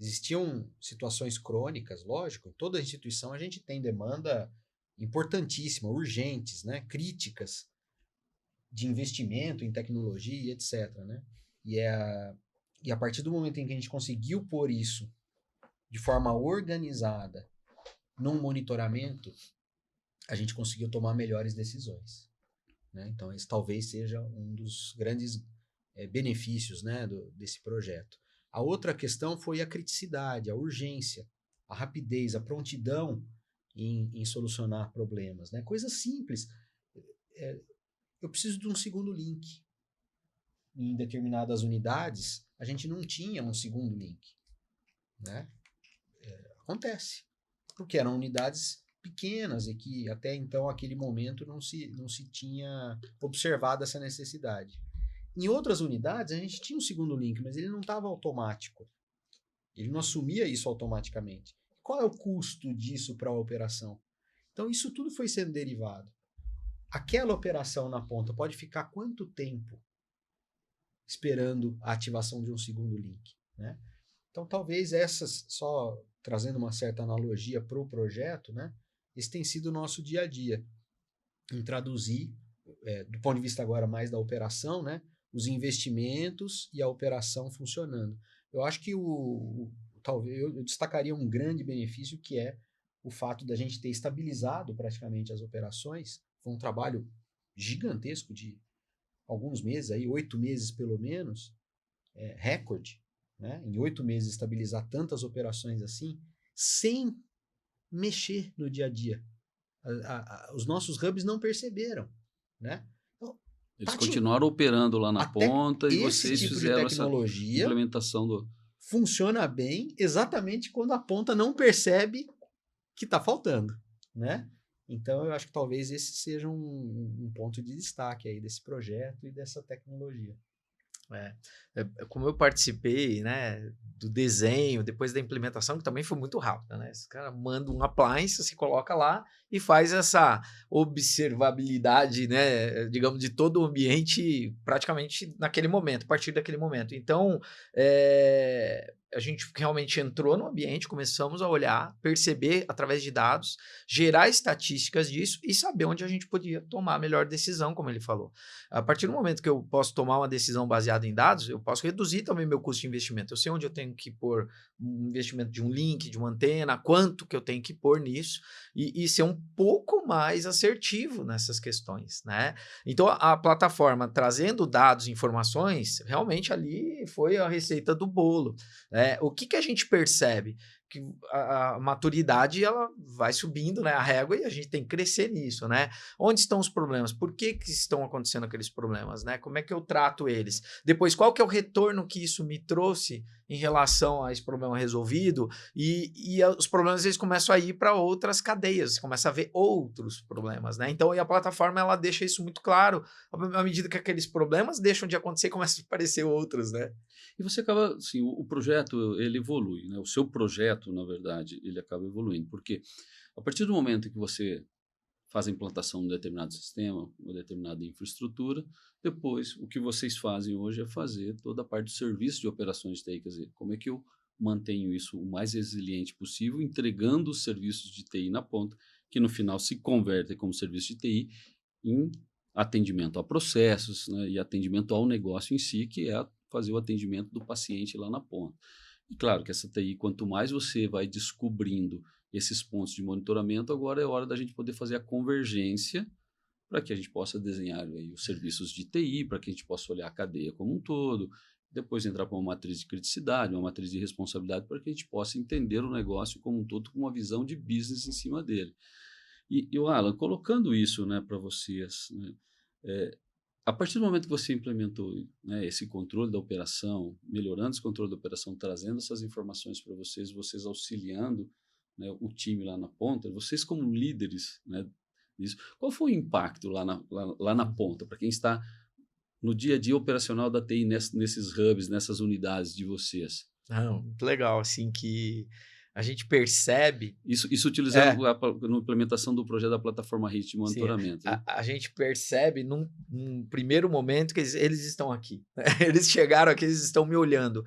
Existiam situações crônicas, lógico, em toda instituição a gente tem demanda importantíssima, urgentes, né, críticas de investimento em tecnologia e etc. Né? E a partir do momento em que a gente conseguiu pôr isso de forma organizada num monitoramento, a gente conseguiu tomar melhores decisões. Né? Então, esse talvez seja um dos grandes benefícios, né, desse projeto. A outra questão foi a criticidade, a urgência, a rapidez, a prontidão em solucionar problemas. Né? Coisas simples. Eu preciso de um segundo link. Em determinadas unidades, a gente não tinha um segundo link. Né? Acontece. Porque eram unidades pequenas e que até então, aquele momento, não se tinha observado essa necessidade. Em outras unidades, a gente tinha um segundo link, mas ele não estava automático. Ele não assumia isso automaticamente. Qual é o custo disso para a operação? Então, isso tudo foi sendo derivado. Aquela operação na ponta pode ficar quanto tempo esperando a ativação de um segundo link? Né? Então, talvez essas, só trazendo uma certa analogia para o projeto, né? Esse tem sido o nosso dia a dia, em traduzir, do ponto de vista agora mais da operação, né? Os investimentos e a operação funcionando. Eu acho que talvez eu destacaria um grande benefício, que é o fato da gente ter estabilizado praticamente as operações. Foi um trabalho gigantesco de alguns meses, aí, 8 meses pelo menos, recorde, né? Em 8 meses estabilizar tantas operações assim, sem mexer no dia a dia. Os nossos hubs não perceberam, né? Então, eles continuaram operando lá na ponta e vocês tipo fizeram de tecnologia, essa implementação funciona bem exatamente quando a ponta não percebe que está faltando, né? Então, eu acho que talvez esse seja um ponto de destaque aí desse projeto e dessa tecnologia. Como eu participei, né, do desenho, depois da implementação, que também foi muito rápido, né? Esse cara manda um appliance, se coloca lá e faz essa observabilidade, né, digamos, de todo o ambiente praticamente naquele momento, a partir daquele momento. Então, a gente realmente entrou no ambiente, começamos a olhar, perceber através de dados, gerar estatísticas disso e saber onde a gente podia tomar a melhor decisão, como ele falou. A partir do momento que eu posso tomar uma decisão baseada em dados, eu posso reduzir também meu custo de investimento. Eu sei onde eu tenho que pôr um investimento de um link, de uma antena, quanto que eu tenho que pôr nisso e ser um pouco mais assertivo nessas questões, né? Então, a plataforma trazendo dados e informações, realmente ali foi a receita do bolo. O que a gente percebe? Que a maturidade ela vai subindo, né, a régua, e a gente tem que crescer nisso, né? Onde estão os problemas? Por que estão acontecendo aqueles problemas, né? Como é que eu trato eles? Depois, qual que é o retorno que isso me trouxe em relação a esse problema resolvido? E os problemas eles começam a ir para outras cadeias, você começa a ver outros problemas, né? Então, a plataforma ela deixa isso muito claro, à medida que aqueles problemas deixam de acontecer e começam a aparecer outros, né? E você acaba, assim, o projeto, ele evolui, né? O seu projeto, na verdade, ele acaba evoluindo, porque a partir do momento que você faz a implantação de um determinado sistema, uma determinada infraestrutura, depois o que vocês fazem hoje é fazer toda a parte do serviço de operações de TI, quer dizer, como é que eu mantenho isso o mais resiliente possível, entregando os serviços de TI na ponta, que no final se convertem como serviço de TI em atendimento a processos, né, e atendimento ao negócio em si, que é fazer o atendimento do paciente lá na ponta. E claro que essa TI, quanto mais você vai descobrindo esses pontos de monitoramento, agora é hora da gente poder fazer a convergência para que a gente possa desenhar aí os serviços de TI, para que a gente possa olhar a cadeia como um todo, depois entrar para uma matriz de criticidade, uma matriz de responsabilidade, para que a gente possa entender o negócio como um todo, com uma visão de business em cima dele. E o Alan, colocando isso, né, para vocês, né, a partir do momento que você implementou, né, esse controle da operação, melhorando esse controle da operação, trazendo essas informações para vocês, vocês auxiliando, né, o time lá na ponta, vocês como líderes, né, disso, qual foi o impacto lá na ponta, para quem está no dia a dia operacional da TI, nesses hubs, nessas unidades de vocês? Não, muito legal, assim, que a gente percebe... Isso utilizando na implementação do projeto da plataforma HIT de monitoramento. Sim, né? a gente percebe num primeiro momento que eles estão aqui. Eles chegaram aqui, eles estão me olhando.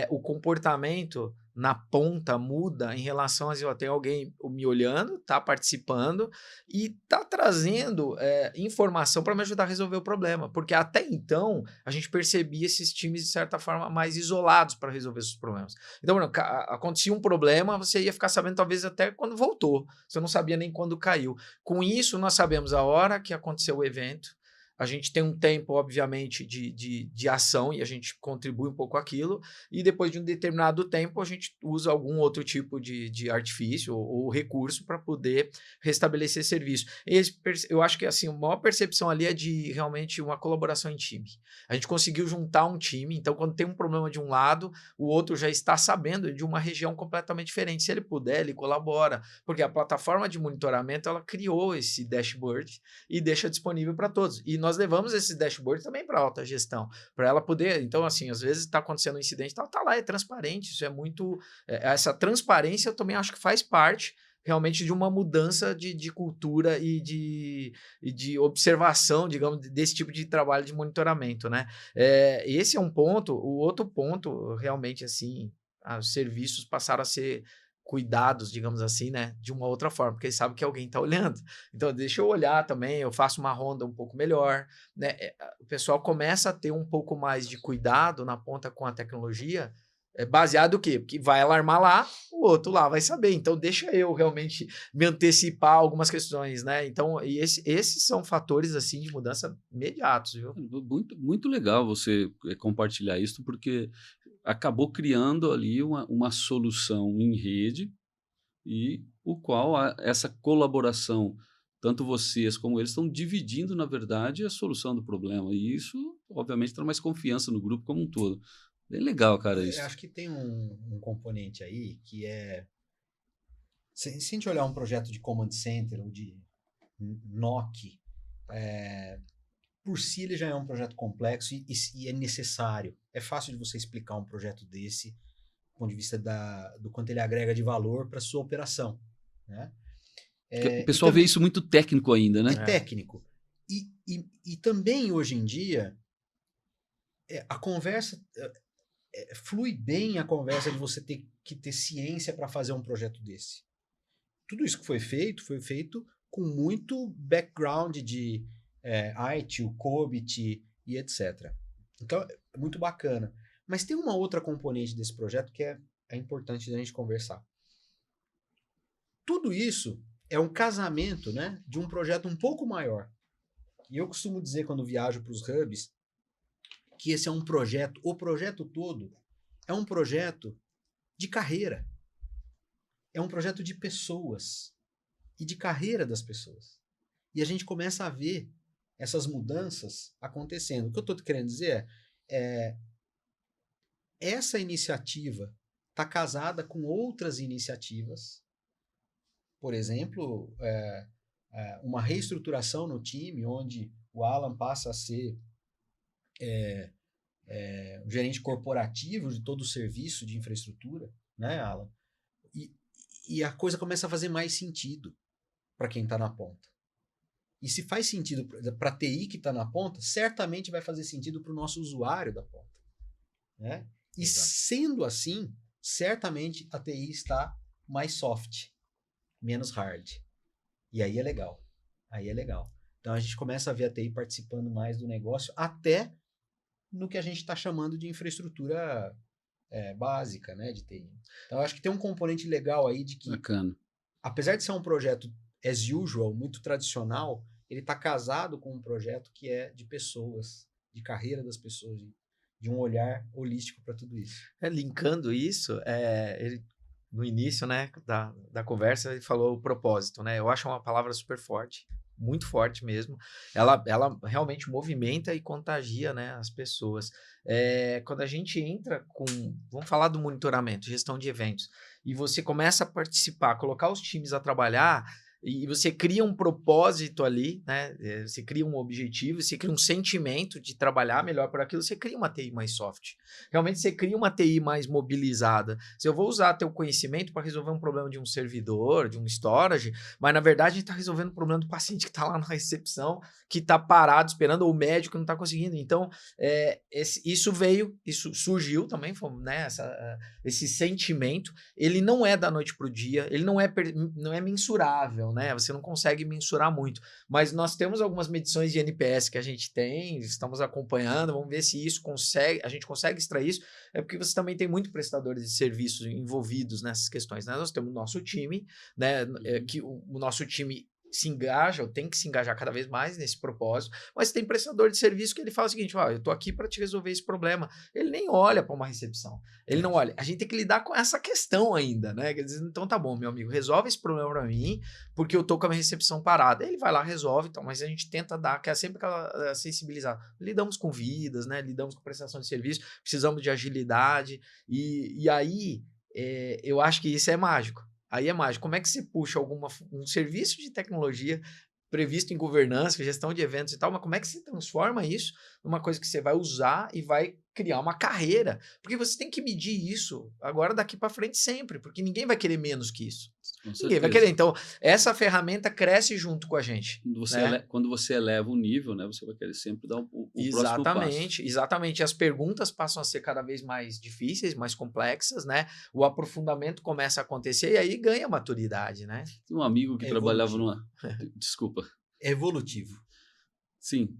O comportamento na ponta muda em relação a tem alguém me olhando, está participando e está trazendo informação para me ajudar a resolver o problema. Porque até então a gente percebia esses times, de certa forma, mais isolados para resolver esses problemas. Então, acontecia um problema, você ia ficar sabendo talvez até quando voltou. Você não sabia nem quando caiu. Com isso, nós sabemos a hora que aconteceu o evento. A gente tem um tempo, obviamente, de ação e a gente contribui um pouco com aquilo. E depois de um determinado tempo, a gente usa algum outro tipo de artifício ou recurso para poder restabelecer serviço. Eu acho que assim, a maior percepção ali é de realmente uma colaboração em time. A gente conseguiu juntar um time, então quando tem um problema de um lado, o outro já está sabendo de uma região completamente diferente. Se ele puder, ele colabora, porque a plataforma de monitoramento, ela criou esse dashboard e deixa disponível para todos. E nós levamos esse dashboard também para a alta gestão, para ela poder... Então, assim, às vezes está acontecendo um incidente, tá lá, é transparente, isso é muito... essa transparência eu também acho que faz parte realmente de uma mudança de cultura e de observação, digamos, desse tipo de trabalho de monitoramento, né? Esse é um ponto. O outro ponto, realmente, assim, os serviços passaram a ser cuidados, digamos assim, né, de uma outra forma, porque eles sabem que alguém está olhando. Então, deixa eu olhar também, eu faço uma ronda um pouco melhor, né? O pessoal começa a ter um pouco mais de cuidado na ponta com a tecnologia, baseado no quê? Porque vai alarmar lá, o outro lá vai saber. Então, deixa eu realmente me antecipar algumas questões, né? Então, esses são fatores, assim, de mudança imediatos, viu? Muito, muito legal você compartilhar isso, porque acabou criando ali uma solução em rede e o qual essa colaboração, tanto vocês como eles, estão dividindo, na verdade, a solução do problema. E isso, obviamente, traz mais confiança no grupo como um todo. Bem legal, cara, isso. Eu acho que tem um componente aí que é... Se a gente olhar um projeto de Command Center ou de NOC, por si ele já é um projeto complexo e é necessário. É fácil de você explicar um projeto desse do ponto de vista do quanto ele agrega de valor para a sua operação, né? O pessoal vê isso muito técnico ainda, né? É técnico. E também, hoje em dia, a conversa... flui bem a conversa de você ter que ter ciência para fazer um projeto desse. Tudo isso que foi feito com muito background de ITIL, COBIT e etc. Então, é muito bacana. Mas tem uma outra componente desse projeto que é importante da gente conversar. Tudo isso é um casamento, né, de um projeto um pouco maior. E eu costumo dizer, quando viajo para os hubs, que esse é um projeto, o projeto todo é um projeto de carreira. É um projeto de pessoas e de carreira das pessoas. E a gente começa a ver essas mudanças acontecendo. O que eu estou querendo dizer essa iniciativa está casada com outras iniciativas. Por exemplo, uma reestruturação no time, onde o Alan passa a ser o gerente corporativo de todo o serviço de infraestrutura, né, Alan? E a coisa começa a fazer mais sentido para quem está na ponta. E se faz sentido para a TI que está na ponta, certamente vai fazer sentido para o nosso usuário da ponta, né? E exato. Sendo assim, certamente a TI está mais soft, menos hard. E aí é legal. Então a gente começa a ver a TI participando mais do negócio, até no que a gente está chamando de infraestrutura básica, né, de TI. Então, eu acho que tem um componente legal aí de que, Bacana. apesar de ser um projeto as usual, muito tradicional, ele está casado com um projeto que é de pessoas, de carreira das pessoas, de um olhar holístico para tudo isso. Linkando isso, ele, no início, né, da conversa, ele falou o propósito, né? Eu acho uma palavra super forte, muito forte mesmo. Ela realmente movimenta e contagia, né, as pessoas. Quando a gente entra vamos falar do monitoramento, gestão de eventos, e você começa a participar, colocar os times a trabalhar, e você cria um propósito ali, né? Você cria um objetivo, você cria um sentimento de trabalhar melhor por aquilo, você cria uma TI mais soft. Realmente você cria uma TI mais mobilizada. Se eu vou usar teu conhecimento para resolver um problema de um servidor, de um storage, mas na verdade a gente está resolvendo o problema do paciente que está lá na recepção, que está parado esperando, ou o médico que não está conseguindo. Então, isso surgiu também, né? Esse sentimento, ele não é da noite para o dia, ele não é mensurável, né? Você não consegue mensurar muito, mas nós temos algumas medições de NPS que a gente tem, estamos acompanhando, vamos ver se a gente consegue extrair isso, porque você também tem muito prestadores de serviços envolvidos nessas questões, né? Nós temos o nosso time, né? Que o nosso time se engaja, ou tem que se engajar cada vez mais nesse propósito, mas tem prestador de serviço que ele fala o seguinte, eu tô aqui para te resolver esse problema. Ele nem olha para uma recepção, ele não olha. A gente tem que lidar com essa questão ainda, né? Quer dizer, então tá bom, meu amigo, resolve esse problema para mim, porque eu tô com a minha recepção parada. Ele vai lá, resolve, então, mas a gente tenta dar, que é sempre aquela sensibilizar. Lidamos com vidas, né? Lidamos com prestação de serviço, precisamos de agilidade, e aí eu acho que isso é mágico. Aí é mágico. Como é que você puxa um serviço de tecnologia previsto em governança, gestão de eventos e tal, mas como é que você transforma isso numa coisa que você vai usar e vai criar uma carreira? Porque você tem que medir isso agora daqui para frente sempre, porque ninguém vai querer menos que isso. Ninguém vai querer. Então, essa ferramenta cresce junto com a gente. Quando você eleva o nível, né, você vai querer sempre dar o próximo passo. Exatamente. As perguntas passam a ser cada vez mais difíceis, mais complexas, né? O aprofundamento começa a acontecer e aí ganha maturidade, né? Tem um amigo que trabalhava numa... Desculpa. É evolutivo. Sim,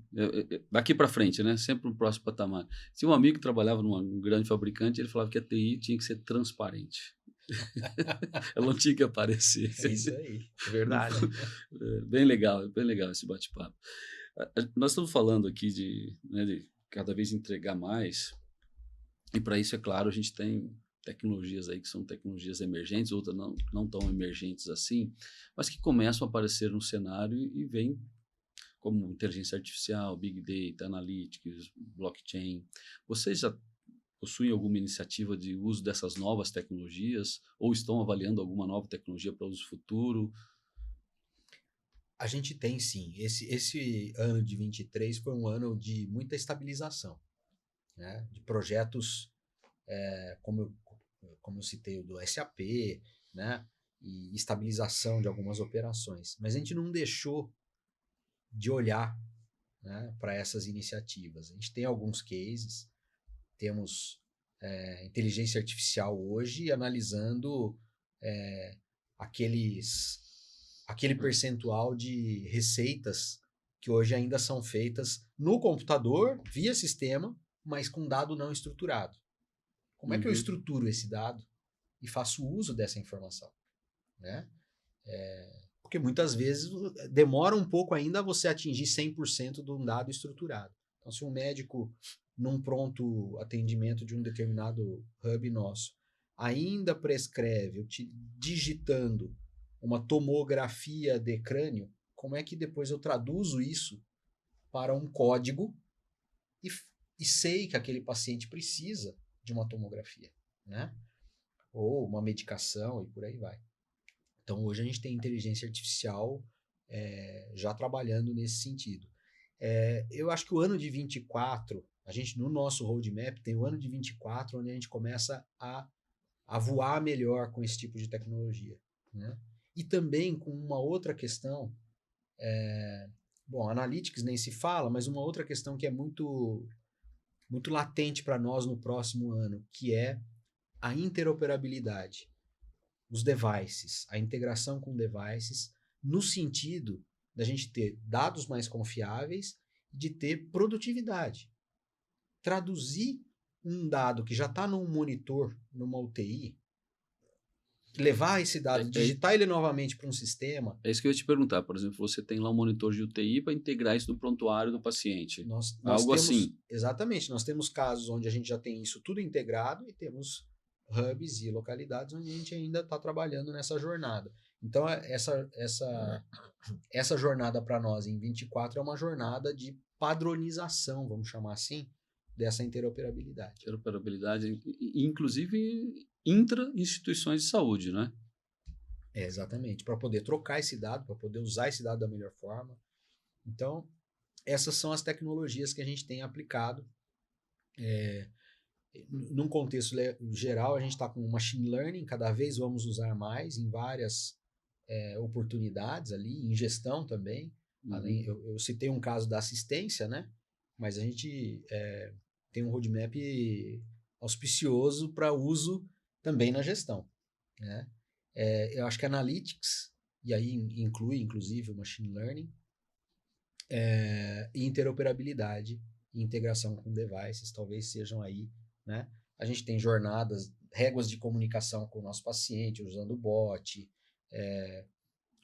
daqui para frente, né? Sempre no próximo patamar. Tinha um amigo que trabalhava num grande fabricante, ele falava que a TI tinha que ser transparente. Ela não tinha que aparecer. É isso aí. É verdade. Bem legal esse bate-papo. Nós estamos falando aqui de cada vez entregar mais, e para isso, é claro, a gente tem tecnologias aí que são tecnologias emergentes, outras não tão emergentes assim, mas que começam a aparecer no cenário e vêm como inteligência artificial, Big Data, Analytics, Blockchain. Vocês já possuem alguma iniciativa de uso dessas novas tecnologias ou estão avaliando alguma nova tecnologia para uso futuro? A gente tem sim. Esse ano de 23 foi um ano de muita estabilização, né? De projetos, como eu citei, o do SAP, né? E estabilização de algumas operações. Mas a gente não deixou de olhar, né, para essas iniciativas. A gente tem alguns cases, temos inteligência artificial hoje analisando aquele percentual de receitas que hoje ainda são feitas no computador, via sistema, mas com dado não estruturado. Como é que eu estruturo esse dado e faço uso dessa informação? Né? Porque muitas vezes demora um pouco ainda a você atingir 100% de um dado estruturado. Então, se um médico, num pronto atendimento de um determinado hub nosso, ainda prescreve, digitando uma tomografia de crânio, como é que depois eu traduzo isso para um código e sei que aquele paciente precisa de uma tomografia, né? Ou uma medicação e por aí vai. Então, hoje a gente tem inteligência artificial já trabalhando nesse sentido. Eu acho que o ano de 24, a gente no nosso roadmap tem o ano de 24, onde a gente começa a voar melhor com esse tipo de tecnologia, né? E também com uma outra questão, Analytics nem se fala, mas uma outra questão que é muito, muito latente para nós no próximo ano, que é a interoperabilidade. Os devices, a integração com devices, no sentido da gente ter dados mais confiáveis e de ter produtividade. traduzir um dado que já está num monitor, numa UTI, levar esse dado, digitar ele novamente para um sistema. É isso que eu ia te perguntar. Por exemplo, você tem lá um monitor de UTI para integrar isso no prontuário do paciente. Nós Algo temos, assim. Exatamente. Nós temos casos onde a gente já tem isso tudo integrado e temos hubs e localidades onde a gente ainda está trabalhando nessa jornada. Então, essa jornada para nós em 24 é uma jornada de padronização, vamos chamar assim, dessa interoperabilidade. Interoperabilidade, inclusive intra-instituições de saúde, né? Exatamente, para poder trocar esse dado, para poder usar esse dado da melhor forma. Então, essas são as tecnologias que a gente tem aplicado. Num contexto geral, a gente está com machine learning, cada vez vamos usar mais em várias oportunidades ali, em gestão também. Além, eu citei um caso da assistência, né? Mas a gente tem um roadmap auspicioso para uso também na gestão, né? Eu acho que Analytics, e aí inclui inclusive o Machine Learning, e interoperabilidade e integração com devices, talvez sejam aí, né? A gente tem jornadas, réguas de comunicação com o nosso paciente, usando bot,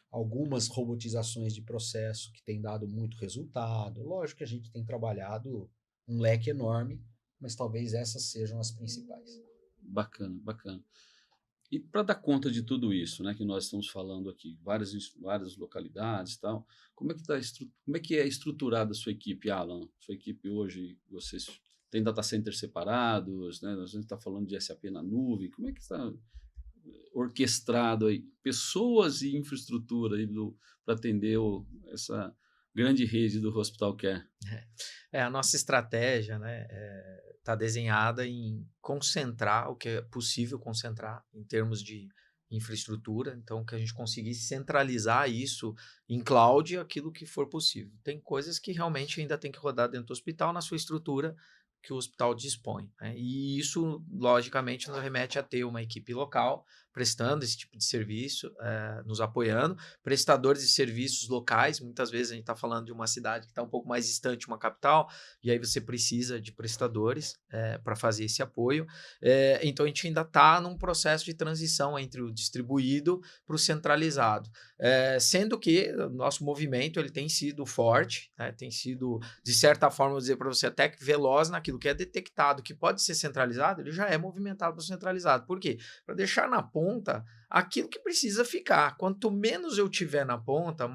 algumas robotizações de processo que têm dado muito resultado. Lógico que a gente tem trabalhado um leque enorme, mas talvez essas sejam as principais. Bacana, bacana. E para dar conta de tudo isso, né, que nós estamos falando aqui, várias localidades e tal, como é que é estruturada a sua equipe, Alan? Sua equipe hoje, vocês têm data centers separados, né? A gente está falando de SAP na nuvem, como é que está orquestrado aí, pessoas e infraestrutura aí para atender essa grande rede do Hospital Care? A nossa estratégia, né, está desenhada em concentrar o que é possível concentrar em termos de infraestrutura, então que a gente conseguisse centralizar isso em cloud, aquilo que for possível. Tem coisas que realmente ainda tem que rodar dentro do hospital na sua estrutura que o hospital dispõe, né? E isso, logicamente, nos remete a ter uma equipe local prestando esse tipo de serviço, nos apoiando, prestadores de serviços locais. Muitas vezes a gente está falando de uma cidade que está um pouco mais distante de uma capital, e aí você precisa de prestadores para fazer esse apoio. Então a gente ainda está num processo de transição entre o distribuído para o centralizado, sendo que o nosso movimento ele tem sido forte, né? Tem sido, de certa forma, vou dizer para você, até que veloz naquilo que é detectado, que pode ser centralizado, ele já é movimentado para o centralizado. Por quê? Para deixar na ponta aquilo que precisa ficar. Quanto menos eu tiver na ponta,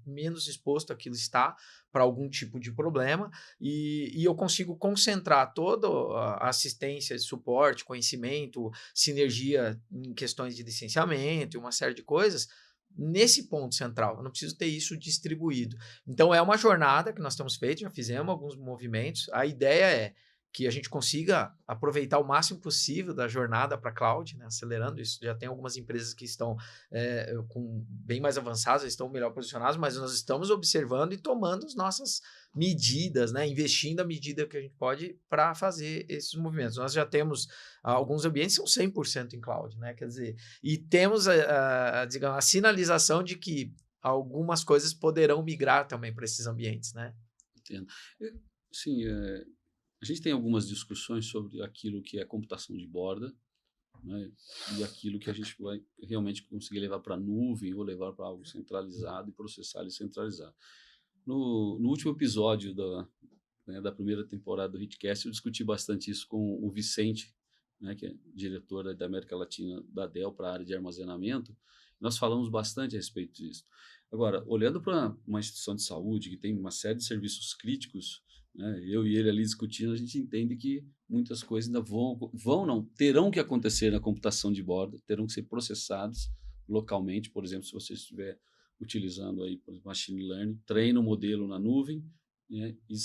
menos exposto aquilo está para algum tipo de problema, e eu consigo concentrar toda a assistência, suporte, conhecimento, sinergia em questões de licenciamento e uma série de coisas nesse ponto central. Eu não preciso ter isso distribuído. Então, é uma jornada que nós temos feito, já fizemos alguns movimentos. A ideia é que a gente consiga aproveitar o máximo possível da jornada para cloud, né? Acelerando isso. Já tem algumas empresas que estão bem mais avançadas, estão melhor posicionadas, mas nós estamos observando e tomando as nossas medidas, né? Investindo a medida que a gente pode para fazer esses movimentos. Nós já temos alguns ambientes que são 100% em cloud, né? Quer dizer, e temos digamos, a sinalização de que algumas coisas poderão migrar também para esses ambientes, né? Entendo. Sim, a gente tem algumas discussões sobre aquilo que é computação de borda, né, e aquilo que a gente vai realmente conseguir levar para a nuvem ou levar para algo centralizado e processar e centralizar. No último episódio da primeira temporada do HitCast, eu discuti bastante isso com o Vicente, né, que é diretor da América Latina da Dell para a área de armazenamento. Nós falamos bastante a respeito disso. Agora, olhando para uma instituição de saúde que tem uma série de serviços críticos, né, eu e ele ali discutindo, a gente entende que muitas coisas ainda terão que acontecer na computação de borda, terão que ser processados localmente. Por exemplo, se você estiver utilizando aí machine learning, treina o modelo na nuvem, né, e de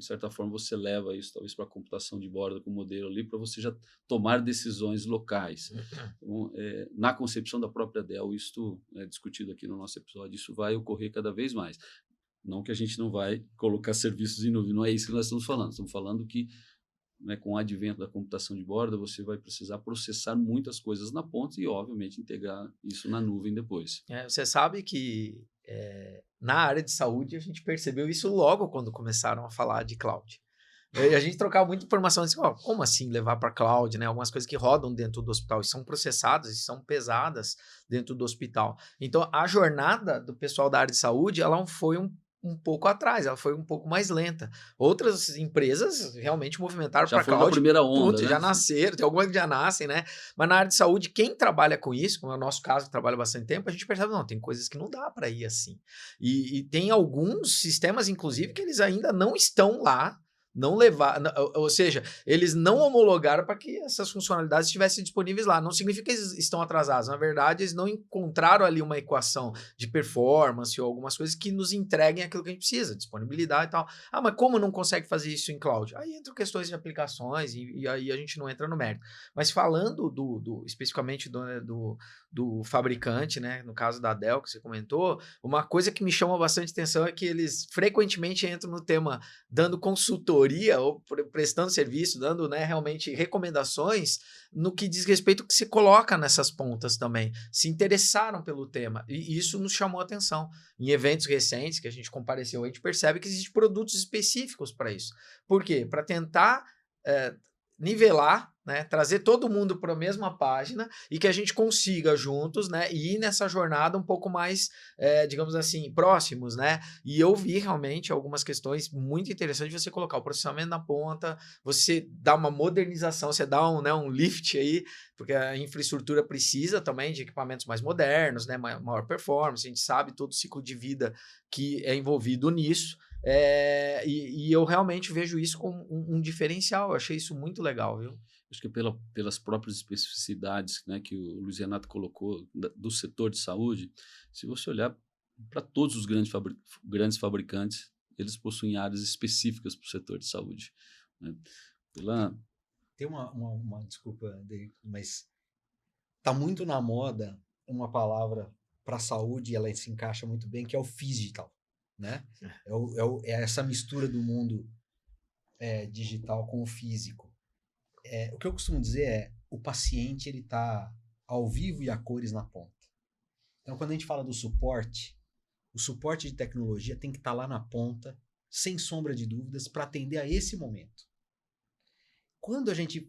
certa forma você leva isso talvez para a computação de borda com o modelo ali, para você já tomar decisões locais. Então, na concepção da própria Dell, isso é discutido aqui no nosso episódio, isso vai ocorrer cada vez mais. Não que a gente não vai colocar serviços em nuvem, não é isso que nós estamos falando. Estamos falando que, né, com o advento da computação de borda, você vai precisar processar muitas coisas na ponta e, obviamente, integrar isso na nuvem depois. Você sabe que na área de saúde a gente percebeu isso logo quando começaram a falar de cloud. E a gente trocava muita informação assim, ó, como assim levar para cloud, né? Algumas coisas que rodam dentro do hospital e são processadas e são pesadas dentro do hospital. Então, a jornada do pessoal da área de saúde, ela foi um pouco atrás, ela foi um pouco mais lenta. Outras empresas realmente movimentaram para foi na cloud, primeira onda, né? já nasceram, tem algumas que já nascem, né? Mas na área de saúde, quem trabalha com isso, como é o nosso caso, que trabalha bastante tempo, a gente percebe, não, tem coisas que não dá para ir assim. E tem alguns sistemas, inclusive, que eles ainda não estão lá, não levar, ou seja, eles não homologaram para que essas funcionalidades estivessem disponíveis lá. Não significa que eles estão atrasados. Na verdade, eles não encontraram ali uma equação de performance ou algumas coisas que nos entreguem aquilo que a gente precisa, disponibilidade e tal. Ah, mas como não consegue fazer isso em cloud? Aí entram questões de aplicações e aí a gente não entra no mérito. Mas falando especificamente do fabricante, né? No caso da Dell, que você comentou, uma coisa que me chama bastante atenção é que eles frequentemente entram no tema dando consultoria ou prestando serviço, dando, né, realmente recomendações no que diz respeito ao que se coloca nessas pontas também. Se interessaram pelo tema e isso nos chamou a atenção. Em eventos recentes que a gente compareceu, a gente percebe que existem produtos específicos para isso. Por quê? Para tentar nivelar, né, trazer todo mundo para a mesma página e que a gente consiga juntos, né, ir nessa jornada um pouco mais, digamos assim, próximos, né? E eu vi realmente algumas questões muito interessantes de você colocar o processamento na ponta, você dá uma modernização, você dá um lift aí, porque a infraestrutura precisa também de equipamentos mais modernos, né, maior performance, a gente sabe todo o ciclo de vida que é envolvido nisso. E eu realmente vejo isso como um diferencial. Eu achei isso muito legal, viu? Acho que pelas próprias especificidades, né, que o Luiz Renato colocou do setor de saúde, se você olhar para todos os grandes fabricantes, eles possuem áreas específicas para o setor de saúde. Né? Tem uma desculpa, mas está muito na moda uma palavra para saúde e ela se encaixa muito bem, que é o phygital. Né? É essa mistura do mundo digital com o físico. O que eu costumo dizer é o paciente ele está ao vivo e a cores na ponta. Então, quando a gente fala do suporte, o suporte de tecnologia tem que estar lá na ponta, sem sombra de dúvidas, para atender a esse momento. Quando a gente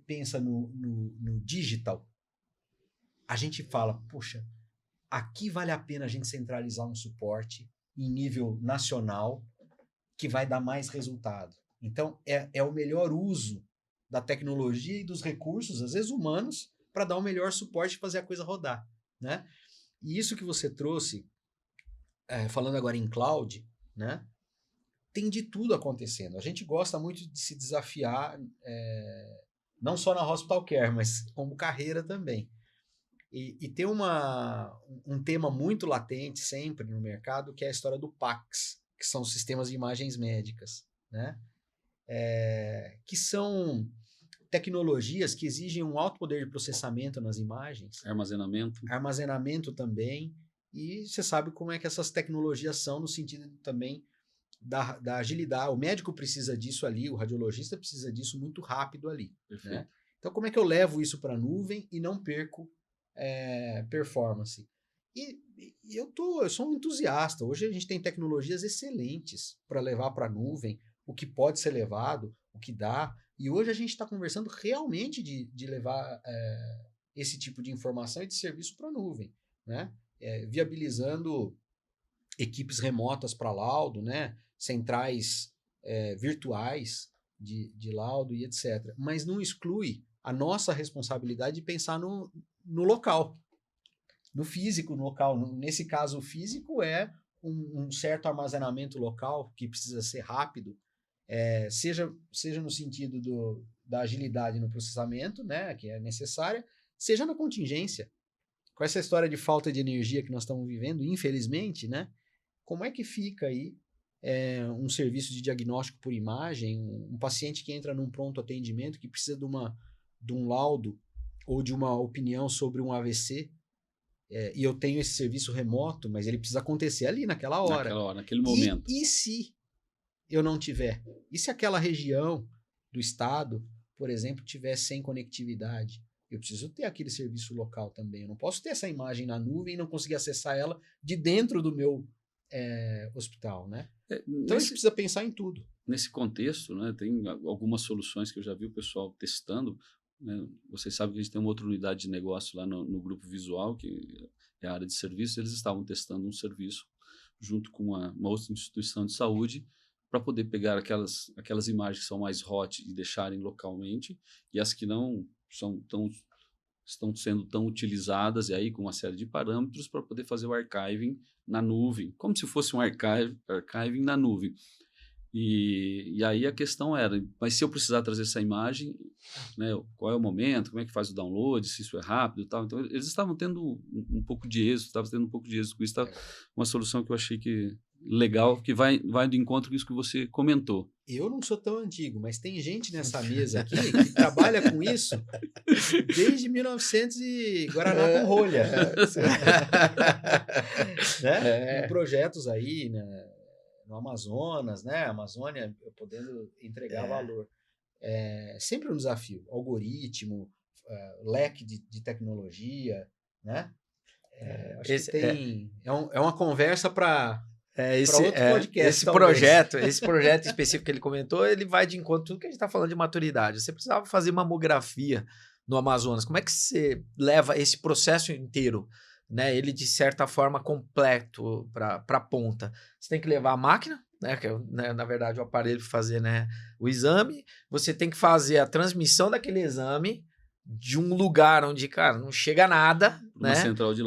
pensa no digital, a gente fala, poxa, aqui vale a pena a gente centralizar um suporte em nível nacional que vai dar mais resultado. Então, é o melhor uso da tecnologia e dos recursos, às vezes humanos, para dar o melhor suporte e fazer a coisa rodar. Né? E isso que você trouxe, falando agora em cloud, né? Tem de tudo acontecendo. A gente gosta muito de se desafiar, não só na Hospital Care, mas como carreira também. E tem um tema muito latente sempre no mercado, que é a história do PACS, que são os sistemas de imagens médicas, né? Que são tecnologias que exigem um alto poder de processamento nas imagens. Armazenamento também. E você sabe como é que essas tecnologias são no sentido também da agilidade. O médico precisa disso ali, o radiologista precisa disso muito rápido ali. Né? Então, como é que eu levo isso para a nuvem e não perco performance? E eu sou um entusiasta. Hoje a gente tem tecnologias excelentes para levar para a nuvem o que pode ser levado, o que dá. E hoje a gente está conversando realmente de levar esse tipo de informação e de serviço para a nuvem, né? Viabilizando equipes remotas para laudo, né? Centrais virtuais de laudo e etc. Mas não exclui a nossa responsabilidade de pensar no local, no físico, no local. Nesse caso, o físico é um certo armazenamento local que precisa ser rápido, seja no sentido da agilidade no processamento, né, que é necessária, seja na contingência. Com essa história de falta de energia que nós estamos vivendo, infelizmente, né, como é que fica aí um serviço de diagnóstico por imagem, um paciente que entra num pronto atendimento que precisa de um laudo ou de uma opinião sobre um AVC, e eu tenho esse serviço remoto, mas ele precisa acontecer ali naquela hora. Naquele momento. E se eu não tiver? E se aquela região do estado, por exemplo, tiver sem conectividade? Eu preciso ter aquele serviço local também. Eu não posso ter essa imagem na nuvem e não conseguir acessar ela de dentro do meu hospital, né? Então a gente precisa pensar em tudo. nesse contexto, né, tem algumas soluções que eu já vi o pessoal testando, né? Vocês sabem que a gente tem uma outra unidade de negócio lá no Grupo Visual, que é a área de serviço. Eles estavam testando um serviço junto com uma outra instituição de saúde para poder pegar aquelas imagens que são mais hot e deixarem localmente, e as que não estão sendo tão utilizadas, e aí com uma série de parâmetros para poder fazer o archiving na nuvem, como se fosse um archiving na nuvem. E aí a questão era, mas se eu precisar trazer essa imagem, né, qual é o momento, como é que faz o download, se isso é rápido e tal. Então, eles estavam tendo um pouco de êxito, com isso. Uma solução que eu achei que legal, que vai de encontro com isso que você comentou. Eu não sou tão antigo, mas tem gente nessa mesa aqui que trabalha com isso desde 1900 e Guaraná com rolha. Né? Em projetos aí, né? No Amazonas, né? A Amazônia podendo entregar valor. É sempre um desafio. Algoritmo, leque de tecnologia, né? Acho que tem... É uma conversa para outro podcast. Esse projeto específico que ele comentou, ele vai de encontro a tudo que a gente está falando de maturidade. Você precisava fazer mamografia no Amazonas. Como é que você leva esse processo inteiro, né, ele de certa forma completo para a ponta? Você tem que levar a máquina, né, que é, né, na verdade, o aparelho para fazer, né, o exame. Você tem que fazer a transmissão daquele exame de um lugar onde, cara, não chega nada, né,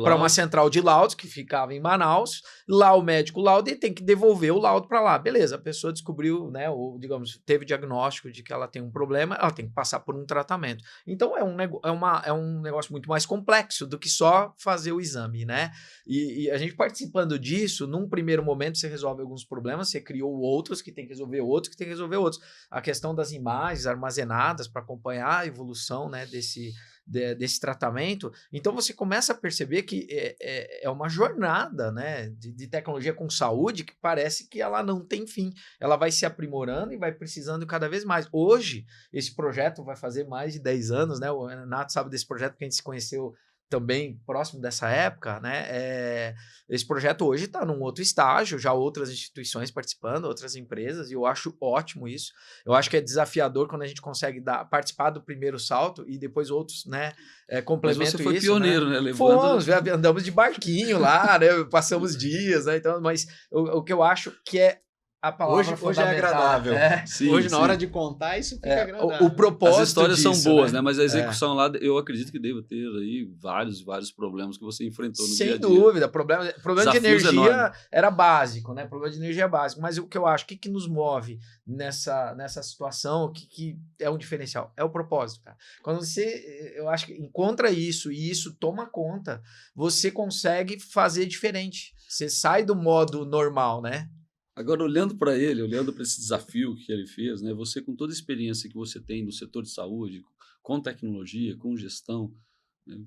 para uma central de laudos que ficava em Manaus. Lá o médico lauda e tem que devolver o laudo para lá. Beleza, a pessoa descobriu, né, ou digamos, teve diagnóstico de que ela tem um problema, ela tem que passar por um tratamento. Então é um negócio muito mais complexo do que só fazer o exame, né? E a gente participando disso, num primeiro momento você resolve alguns problemas, você criou outros que tem que resolver outros, que tem que resolver outros. A questão das imagens armazenadas para acompanhar a evolução, né, desse tratamento. Então você começa a perceber que é uma jornada, né, de tecnologia com saúde que parece que ela não tem fim. Ela vai se aprimorando e vai precisando cada vez mais. Hoje, esse projeto vai fazer mais de 10 anos, né? O Renato sabe desse projeto porque a gente se conheceu também próximo dessa época, né? Esse projeto hoje está num outro estágio, já outras instituições participando, outras empresas, e eu acho ótimo isso. Eu acho que é desafiador quando a gente consegue participar do primeiro salto e depois outros, né, complementam isso. Mas você foi pioneiro, né? Fomos, andamos de barquinho lá, né? Passamos dias, né? Então, mas o que eu acho que é a palavra hoje é agradável. Sim, hoje, na hora de contar, isso fica agradável. O propósito As histórias disso, são boas, né? Mas a execução lá, eu acredito que deva ter aí vários problemas que você enfrentou no dia a dia. Sem dúvida. Problema de energia era básico, né? Problema de energia é básico. Mas o que eu acho, o que nos move nessa situação, o que é um diferencial? É o propósito, cara. Quando você, eu acho que encontra isso e isso toma conta, você consegue fazer diferente. Você sai do modo normal, né? Agora, olhando para esse desafio que ele fez, né, você com toda a experiência que você tem no setor de saúde, com tecnologia, com gestão, né,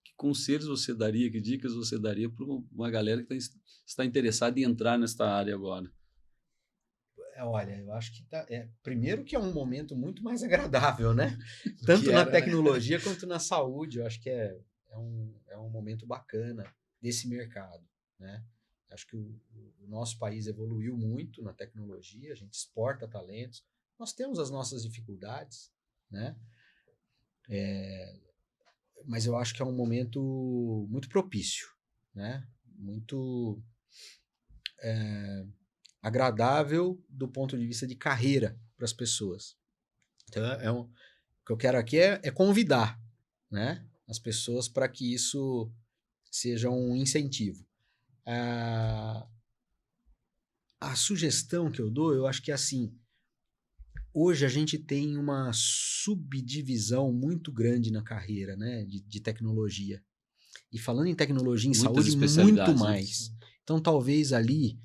que conselhos você daria, que dicas você daria para uma galera que está interessada em entrar nesta área agora? Olha, eu acho que primeiro que é um momento muito mais agradável, né? Tanto na tecnologia quanto na saúde. Eu acho que é um momento bacana desse mercado, né? Acho que o nosso país evoluiu muito na tecnologia, a gente exporta talentos, nós temos as nossas dificuldades, né? Mas eu acho que é um momento muito propício, né? Muito agradável do ponto de vista de carreira para as pessoas. Então, o que eu quero aqui é convidar, né, as pessoas para que isso seja um incentivo. A sugestão que eu dou, eu acho que é assim, hoje a gente tem uma subdivisão muito grande na carreira, né, de tecnologia. E falando em tecnologia em saúde, muito mais. Então talvez ali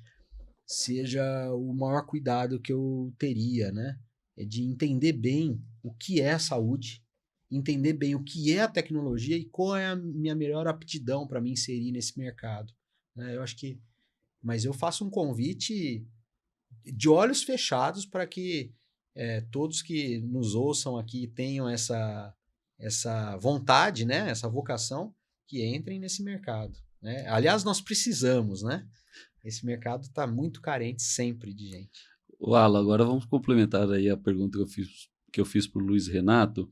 seja o maior cuidado que eu teria, né, é de entender bem o que é a saúde, entender bem o que é a tecnologia e qual é a minha melhor aptidão para me inserir nesse mercado. Eu acho que... Mas eu faço um convite de olhos fechados para que todos que nos ouçam aqui tenham essa vontade, né? Essa vocação, que entrem nesse mercado, né? Aliás, nós precisamos, né? Esse mercado está muito carente sempre de gente. O Alan, agora vamos complementar aí a pergunta que eu fiz para o Luiz Renato.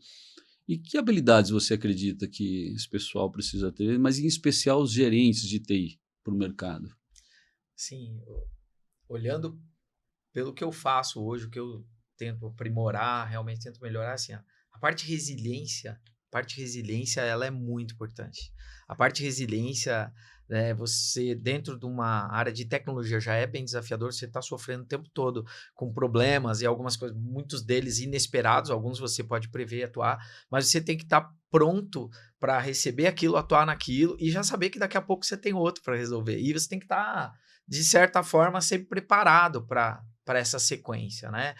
E que habilidades você acredita que esse pessoal precisa ter, mas em especial os gerentes de TI para o mercado? Sim, olhando pelo que eu faço hoje, o que eu tento aprimorar, realmente tento melhorar, assim, a parte resiliência, ela é muito importante. A parte resiliência, né, você dentro de uma área de tecnologia já é bem desafiador, você está sofrendo o tempo todo com problemas e algumas coisas, muitos deles inesperados, alguns você pode prever e atuar, mas você tem que estar pronto para receber aquilo, atuar naquilo e já saber que daqui a pouco você tem outro para resolver. E você tem que estar, de certa forma, sempre preparado para essa sequência, né?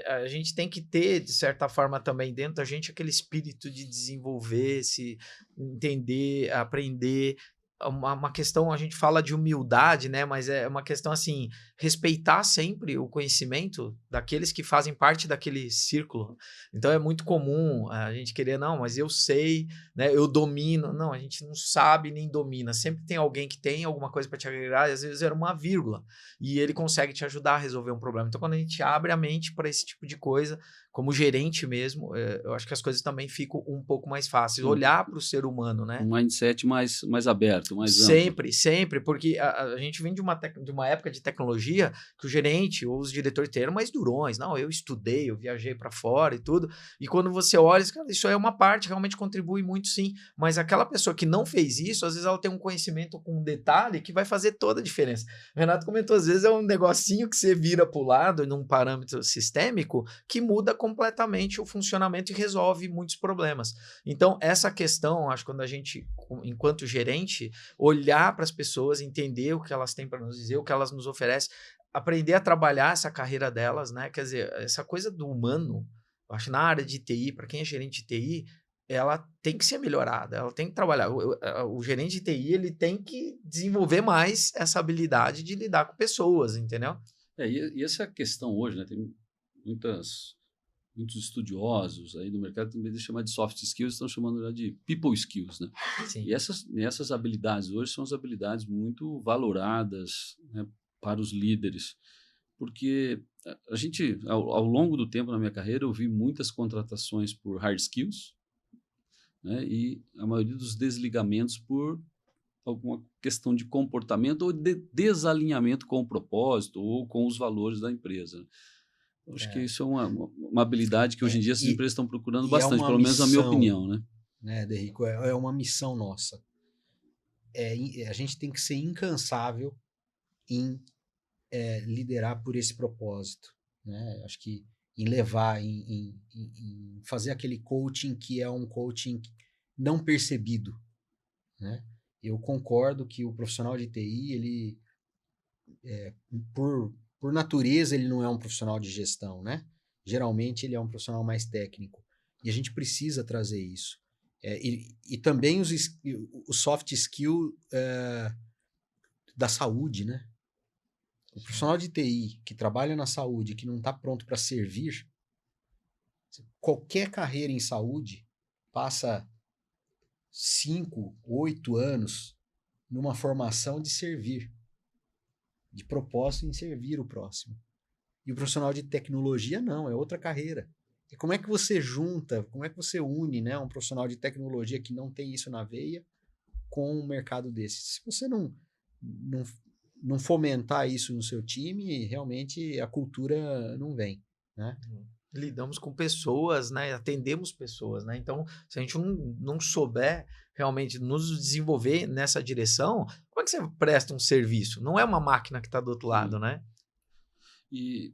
A gente tem que ter, de certa forma, também dentro da gente aquele espírito de desenvolver, se entender, aprender. Uma questão, a gente fala de humildade, né? Mas é uma questão assim, respeitar sempre o conhecimento daqueles que fazem parte daquele círculo. Então é muito comum a gente querer, não, mas eu sei, né? Eu domino. Não, a gente não sabe nem domina. Sempre tem alguém que tem alguma coisa para te agregar, e às vezes era uma vírgula e ele consegue te ajudar a resolver um problema. Então, quando a gente abre a mente para esse tipo de coisa, como gerente mesmo, eu acho que as coisas também ficam um pouco mais fáceis. Olhar para o ser humano, né? Um mindset mais aberto, mais amplo. Sempre, porque a gente vem de uma época de tecnologia que o gerente ou os diretores eram mais durões. Não, eu estudei, eu viajei para fora e tudo. E quando você olha, cara, isso é uma parte, realmente contribui muito sim. Mas aquela pessoa que não fez isso, às vezes ela tem um conhecimento com um detalhe que vai fazer toda a diferença. O Renato comentou, às vezes é um negocinho que você vira para o lado, num parâmetro sistêmico, que muda completamente o funcionamento e resolve muitos problemas. Então, essa questão, acho que quando a gente, enquanto gerente, olhar para as pessoas, entender o que elas têm para nos dizer, o que elas nos oferecem, aprender a trabalhar essa carreira delas, né? Quer dizer, essa coisa do humano, eu acho que na área de TI, para quem é gerente de TI, ela tem que ser melhorada, ela tem que trabalhar. O gerente de TI, ele tem que desenvolver mais essa habilidade de lidar com pessoas, entendeu? E essa questão hoje, né? Tem muitos estudiosos aí no mercado, em vez de chamar de soft skills, estão chamando já de people skills, né? Sim. E essas habilidades hoje são as habilidades muito valoradas, né, para os líderes, porque a gente, ao longo do tempo na minha carreira, eu vi muitas contratações por hard skills, né, e a maioria dos desligamentos por alguma questão de comportamento ou de desalinhamento com o propósito ou com os valores da empresa. Eu acho que isso é uma habilidade que hoje em dia essas empresas estão procurando bastante, é uma pelo menos na minha opinião, né, Derrico? É uma missão nossa. A gente tem que ser incansável em liderar por esse propósito, né? Acho que em levar, em fazer aquele coaching que é um coaching não percebido, né? Eu concordo que o profissional de TI, ele, por natureza, ele não é um profissional de gestão, né? Geralmente ele é um profissional mais técnico. E a gente precisa trazer isso. E também o soft skill da saúde, né? O profissional de TI que trabalha na saúde, que não está pronto para servir, qualquer carreira em saúde passa 5, 8 anos numa formação de servir, de propósito em servir o próximo. E o profissional de tecnologia não, é outra carreira. E como é que você junta, como é que você une, né, um profissional de tecnologia que não tem isso na veia com um mercado desse? Se você não fomentar isso no seu time, realmente a cultura não vem, né? Lidamos com pessoas, né? Atendemos pessoas, né? Então, se a gente não souber realmente nos desenvolver nessa direção, como é que você presta um serviço? Não é uma máquina que está do outro lado, né? E,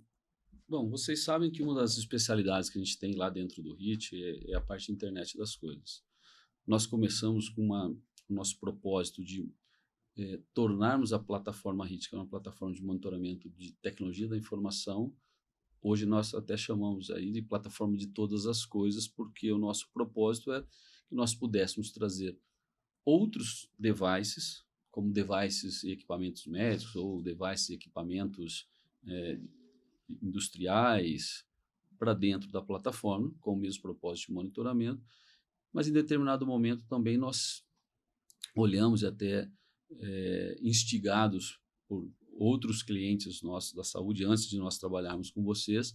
bom, vocês sabem que uma das especialidades que a gente tem lá dentro do HIT é a parte de internet das coisas. Nós começamos com o nosso propósito de tornarmos a plataforma HIT, que é uma plataforma de monitoramento de tecnologia da informação. Hoje nós até chamamos aí de plataforma de todas as coisas, porque o nosso propósito é que nós pudéssemos trazer outros devices, como devices e equipamentos médicos, ou devices e equipamentos industriais, para dentro da plataforma, com o mesmo propósito de monitoramento, mas em determinado momento também nós olhamos e até instigados por outros clientes nossos da saúde, antes de nós trabalharmos com vocês,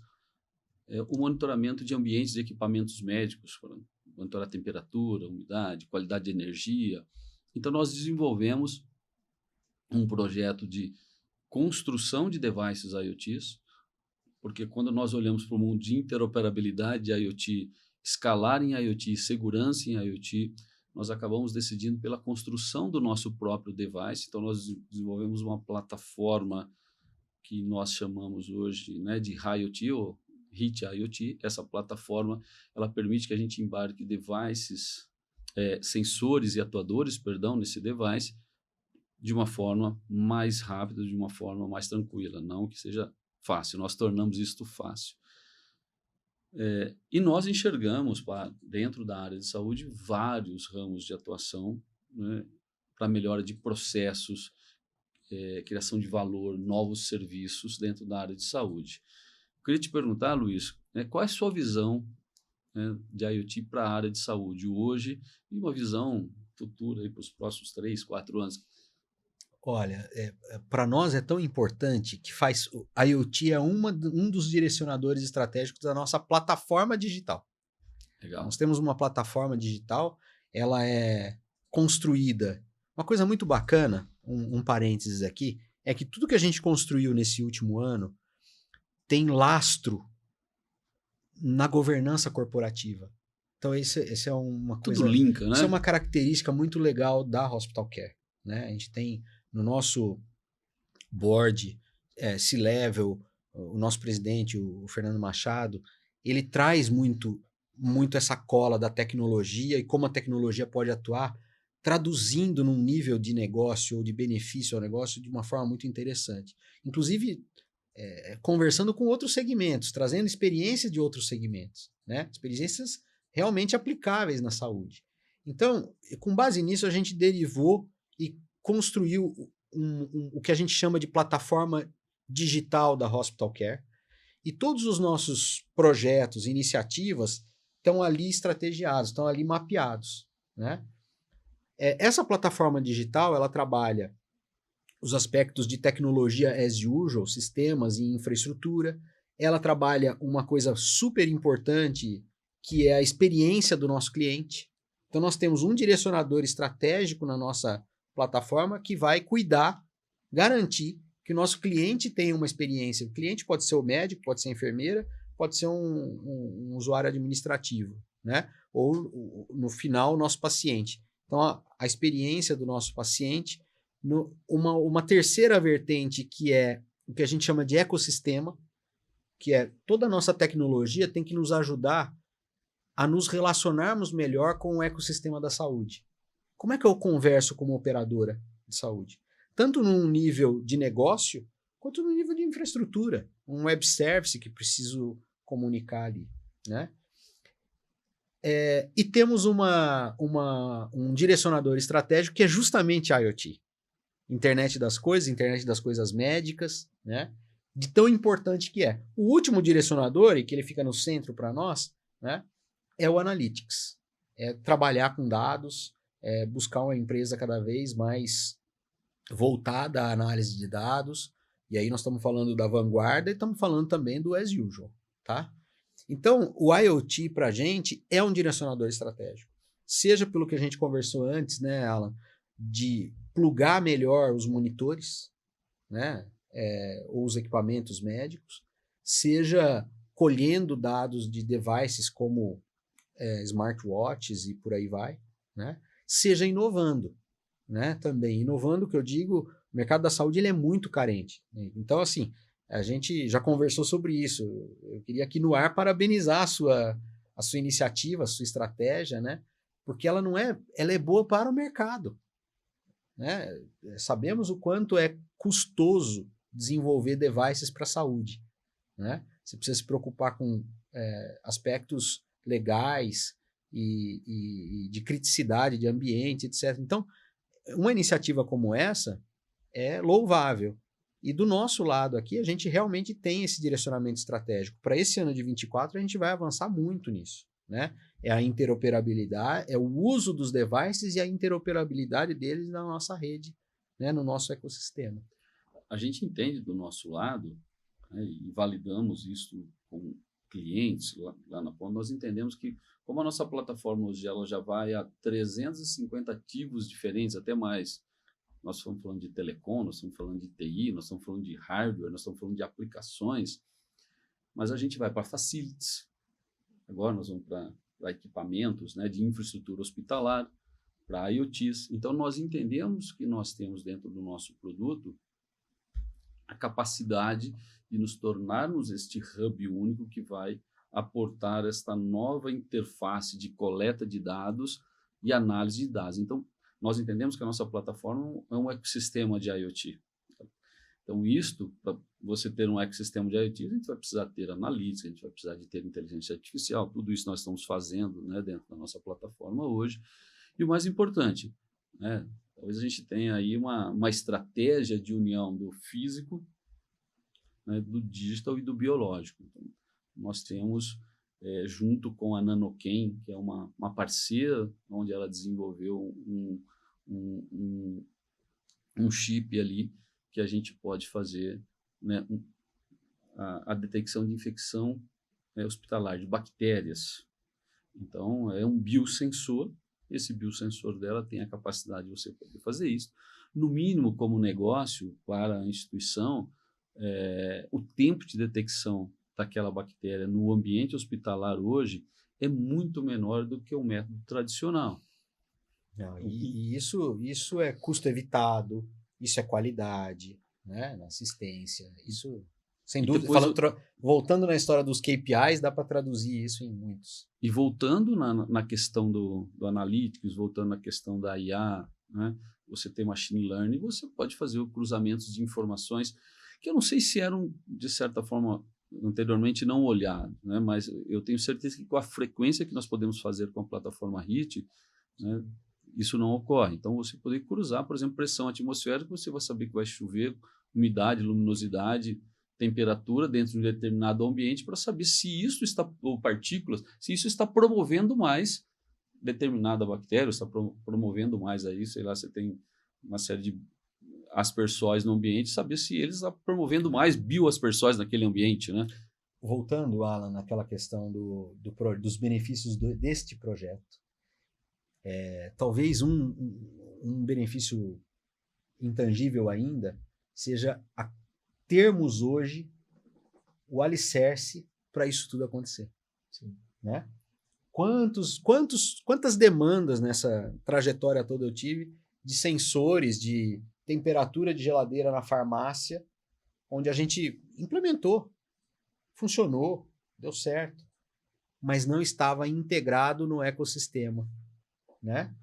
o monitoramento de ambientes e equipamentos médicos, monitorar a temperatura, umidade, qualidade de energia. Então, nós desenvolvemos um projeto de construção de devices IoTs, porque quando nós olhamos para o mundo de interoperabilidade de IoT, escalar em IoT, segurança em IoT, nós acabamos decidindo pela construção do nosso próprio device. Então, nós desenvolvemos uma plataforma que nós chamamos hoje, né, de IoT ou HIT IoT. Essa plataforma ela permite que a gente embarque devices, sensores e atuadores, nesse device, de uma forma mais rápida, de uma forma mais tranquila, não que seja fácil. Nós tornamos isto fácil. E nós enxergamos, dentro da área de saúde, vários ramos de atuação, né, para melhora de processos, criação de valor, novos serviços dentro da área de saúde. Eu queria te perguntar, Luiz, qual é a sua visão, né, de IoT para a área de saúde hoje e uma visão futura para os próximos 3, 4 anos? Olha, para nós é tão importante que a IoT é um dos direcionadores estratégicos da nossa plataforma digital. Legal. Nós temos uma plataforma digital, ela é construída. Uma coisa muito bacana, um parênteses aqui, é que tudo que a gente construiu nesse último ano tem lastro na governança corporativa. Então, esse é uma coisa... Tudo linka, né? Isso é uma característica muito legal da Hospital Care, né? A gente tem no nosso board, C-Level, o nosso presidente, o Fernando Machado, ele traz muito essa cola da tecnologia e como a tecnologia pode atuar, traduzindo num nível de negócio ou de benefício ao negócio de uma forma muito interessante. Inclusive, conversando com outros segmentos, trazendo experiências de outros segmentos, né? Experiências realmente aplicáveis na saúde. Então, com base nisso, a gente derivou e construiu o que a gente chama de plataforma digital da Hospital Care, e todos os nossos projetos, iniciativas, estão ali estrategiados, estão ali mapeados, né? Essa plataforma digital, ela trabalha os aspectos de tecnologia as usual, sistemas e infraestrutura. Ela trabalha uma coisa super importante, que é a experiência do nosso cliente. Então, nós temos um direcionador estratégico na nossa plataforma que vai cuidar, garantir que o nosso cliente tenha uma experiência. O cliente pode ser o médico, pode ser a enfermeira, pode ser um usuário administrativo, né? Ou, no final, o nosso paciente. Então, a experiência do nosso paciente. Uma terceira vertente, que é o que a gente chama de ecossistema, que é toda a nossa tecnologia tem que nos ajudar a nos relacionarmos melhor com o ecossistema da saúde. Como é que eu converso como operadora de saúde? Tanto num nível de negócio, quanto no nível de infraestrutura. Um web service que preciso comunicar ali, né? E temos um direcionador estratégico que é justamente a IoT. Internet das coisas médicas, né? De tão importante que é. O último direcionador, e que ele fica no centro para nós, né? É o Analytics. É trabalhar com dados, buscar uma empresa cada vez mais voltada à análise de dados, e aí nós estamos falando da vanguarda e estamos falando também do as usual, tá? Então, o IoT para a gente é um direcionador estratégico. Seja pelo que a gente conversou antes, né, Alan, de plugar melhor os monitores, né, ou os equipamentos médicos, seja colhendo dados de devices como smartwatches e por aí vai, né, seja inovando, né, também. Inovando, que eu digo, o mercado da saúde ele é muito carente, né? Então, assim, a gente já conversou sobre isso. Eu queria aqui no ar parabenizar a sua iniciativa, a sua estratégia, né, porque ela é boa para o mercado. Né? Sabemos o quanto é custoso desenvolver devices para a saúde, né? Você precisa se preocupar com aspectos legais e de criticidade de ambiente, etc. Então, uma iniciativa como essa é louvável. E do nosso lado aqui, a gente realmente tem esse direcionamento estratégico. Para esse ano de 24, a gente vai avançar muito nisso, né? É a interoperabilidade, é o uso dos devices e a interoperabilidade deles na nossa rede, né? No nosso ecossistema. a gente entende do nosso lado, né, e validamos isso com clientes lá na ponta, nós entendemos que, como a nossa plataforma hoje ela já vai a 350 ativos diferentes, até mais. Nós estamos falando de telecom, nós estamos falando de TI, nós estamos falando de hardware, nós estamos falando de aplicações, mas a gente vai para facilities. Agora nós vamos para equipamentos, né, de infraestrutura hospitalar, para IoTs. Então, nós entendemos que nós temos dentro do nosso produto a capacidade de nos tornarmos este hub único que vai aportar esta nova interface de coleta de dados e análise de dados. Então, nós entendemos que a nossa plataforma é um ecossistema de IoT. Então, para você ter um ecossistema de IoT, a gente vai precisar ter analytics, a gente vai precisar de ter inteligência artificial, tudo isso nós estamos fazendo, né, dentro da nossa plataforma hoje. E o mais importante, né, talvez a gente tenha aí uma estratégia de união do físico, né, do digital e do biológico. Então, nós temos, junto com a Nanoken, que é uma parceira, onde ela desenvolveu um chip ali, que a gente pode fazer, né, a detecção de infecção hospitalar, de bactérias. Então, é um biosensor. Esse biosensor dela tem a capacidade de você poder fazer isso. No mínimo, como negócio, para a instituição, o tempo de detecção daquela bactéria no ambiente hospitalar hoje é muito menor do que o método tradicional. Não, e isso é custo evitado, isso é qualidade, né, na assistência. Isso, sem dúvida, voltando na história dos KPIs, dá para traduzir isso em muitos. E voltando na questão do Analytics, voltando na questão da IA, né, você tem Machine Learning, você pode fazer o cruzamento de informações que eu não sei se eram, de certa forma, anteriormente não olhados, né, mas eu tenho certeza que com a frequência que nós podemos fazer com a plataforma HIT, né, isso não ocorre. Então, você poder cruzar, por exemplo, pressão atmosférica, você vai saber que vai chover, umidade, luminosidade, temperatura dentro de um determinado ambiente para saber se isso está, ou partículas, se isso está promovendo mais determinada bactéria, está promovendo mais aí, sei lá, você tem uma série de aspersóis no ambiente, saber se eles estão promovendo mais bioaspersóis naquele ambiente, né? Voltando, Alan, naquela questão dos benefícios deste projeto, talvez um benefício intangível ainda seja termos hoje o alicerce para isso tudo acontecer. Sim. Né? Quantas demandas nessa trajetória toda eu tive de sensores, de temperatura de geladeira na farmácia, onde a gente implementou, funcionou, deu certo, mas não estava integrado no ecossistema. Né?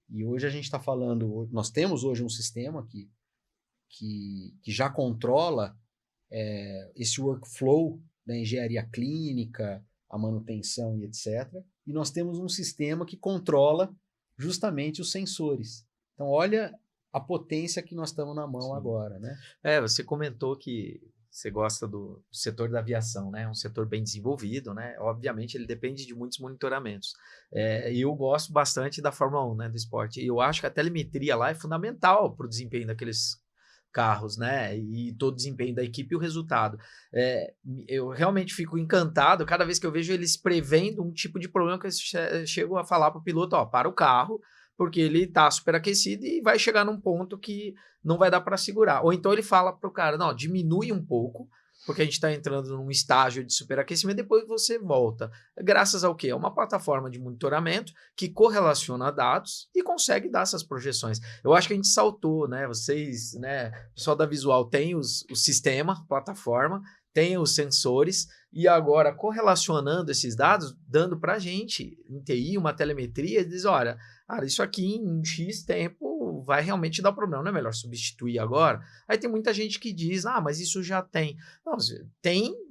E hoje a gente está falando, nós temos hoje um sistema que já controla esse workflow da engenharia clínica, a manutenção e etc. E nós temos um sistema que controla justamente os sensores. Então, olha a potência que nós estamos na mão. Sim. Agora. Né? Você comentou que você gosta do setor da aviação, né? É um setor bem desenvolvido, né? Obviamente, ele depende de muitos monitoramentos. E eu gosto bastante da Fórmula 1, né? Do esporte. E eu acho que a telemetria lá é fundamental para o desempenho daqueles carros, né? E todo o desempenho da equipe e o resultado. Eu realmente fico encantado cada vez que eu vejo eles prevendo um tipo de problema que eles chegam a falar para o piloto, ó, para o carro, porque ele está superaquecido e vai chegar num ponto que não vai dar para segurar. Ou então ele fala para o cara, não, diminui um pouco, porque a gente está entrando num estágio de superaquecimento, depois você volta. Graças ao quê? É uma plataforma de monitoramento que correlaciona dados e consegue dar essas projeções. Eu acho que a gente saltou, né? Vocês, né? O pessoal da Visual tem o sistema, plataforma, tem os sensores, e agora correlacionando esses dados, dando para a gente, em TI, uma telemetria, diz, olha, cara, isso aqui em X tempo vai realmente dar problema, não é melhor substituir agora? Aí tem muita gente que diz, mas isso já tem. Não,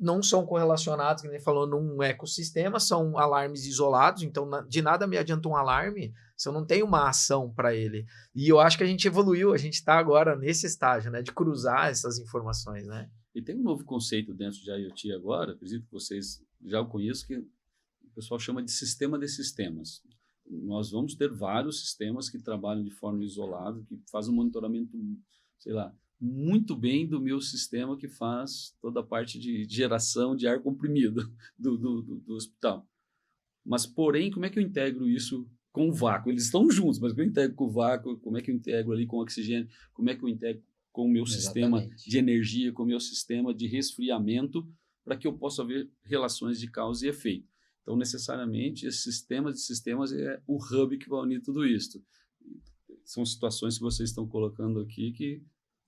não são correlacionados, como ele falou, num ecossistema, são alarmes isolados, então de nada me adianta um alarme se eu não tenho uma ação para ele. E eu acho que a gente evoluiu, a gente está agora nesse estágio, né, de cruzar essas informações, né? E tem um novo conceito dentro de IoT agora, acredito que vocês já o conheçam, que o pessoal chama de sistema de sistemas. Nós vamos ter vários sistemas que trabalham de forma isolada, que fazem um monitoramento, sei lá, muito bem do meu sistema que faz toda a parte de geração de ar comprimido do hospital. Mas, porém, como é que eu integro isso com o vácuo? Eles estão juntos, mas como eu integro com o vácuo? Como é que eu integro ali com o oxigênio? Como é que eu integro com o meu sistema de energia, com o meu sistema de resfriamento, para que eu possa ver relações de causa e efeito? Então, necessariamente, esse sistema de sistemas é o hub que vai unir tudo isso. São situações que vocês estão colocando aqui que,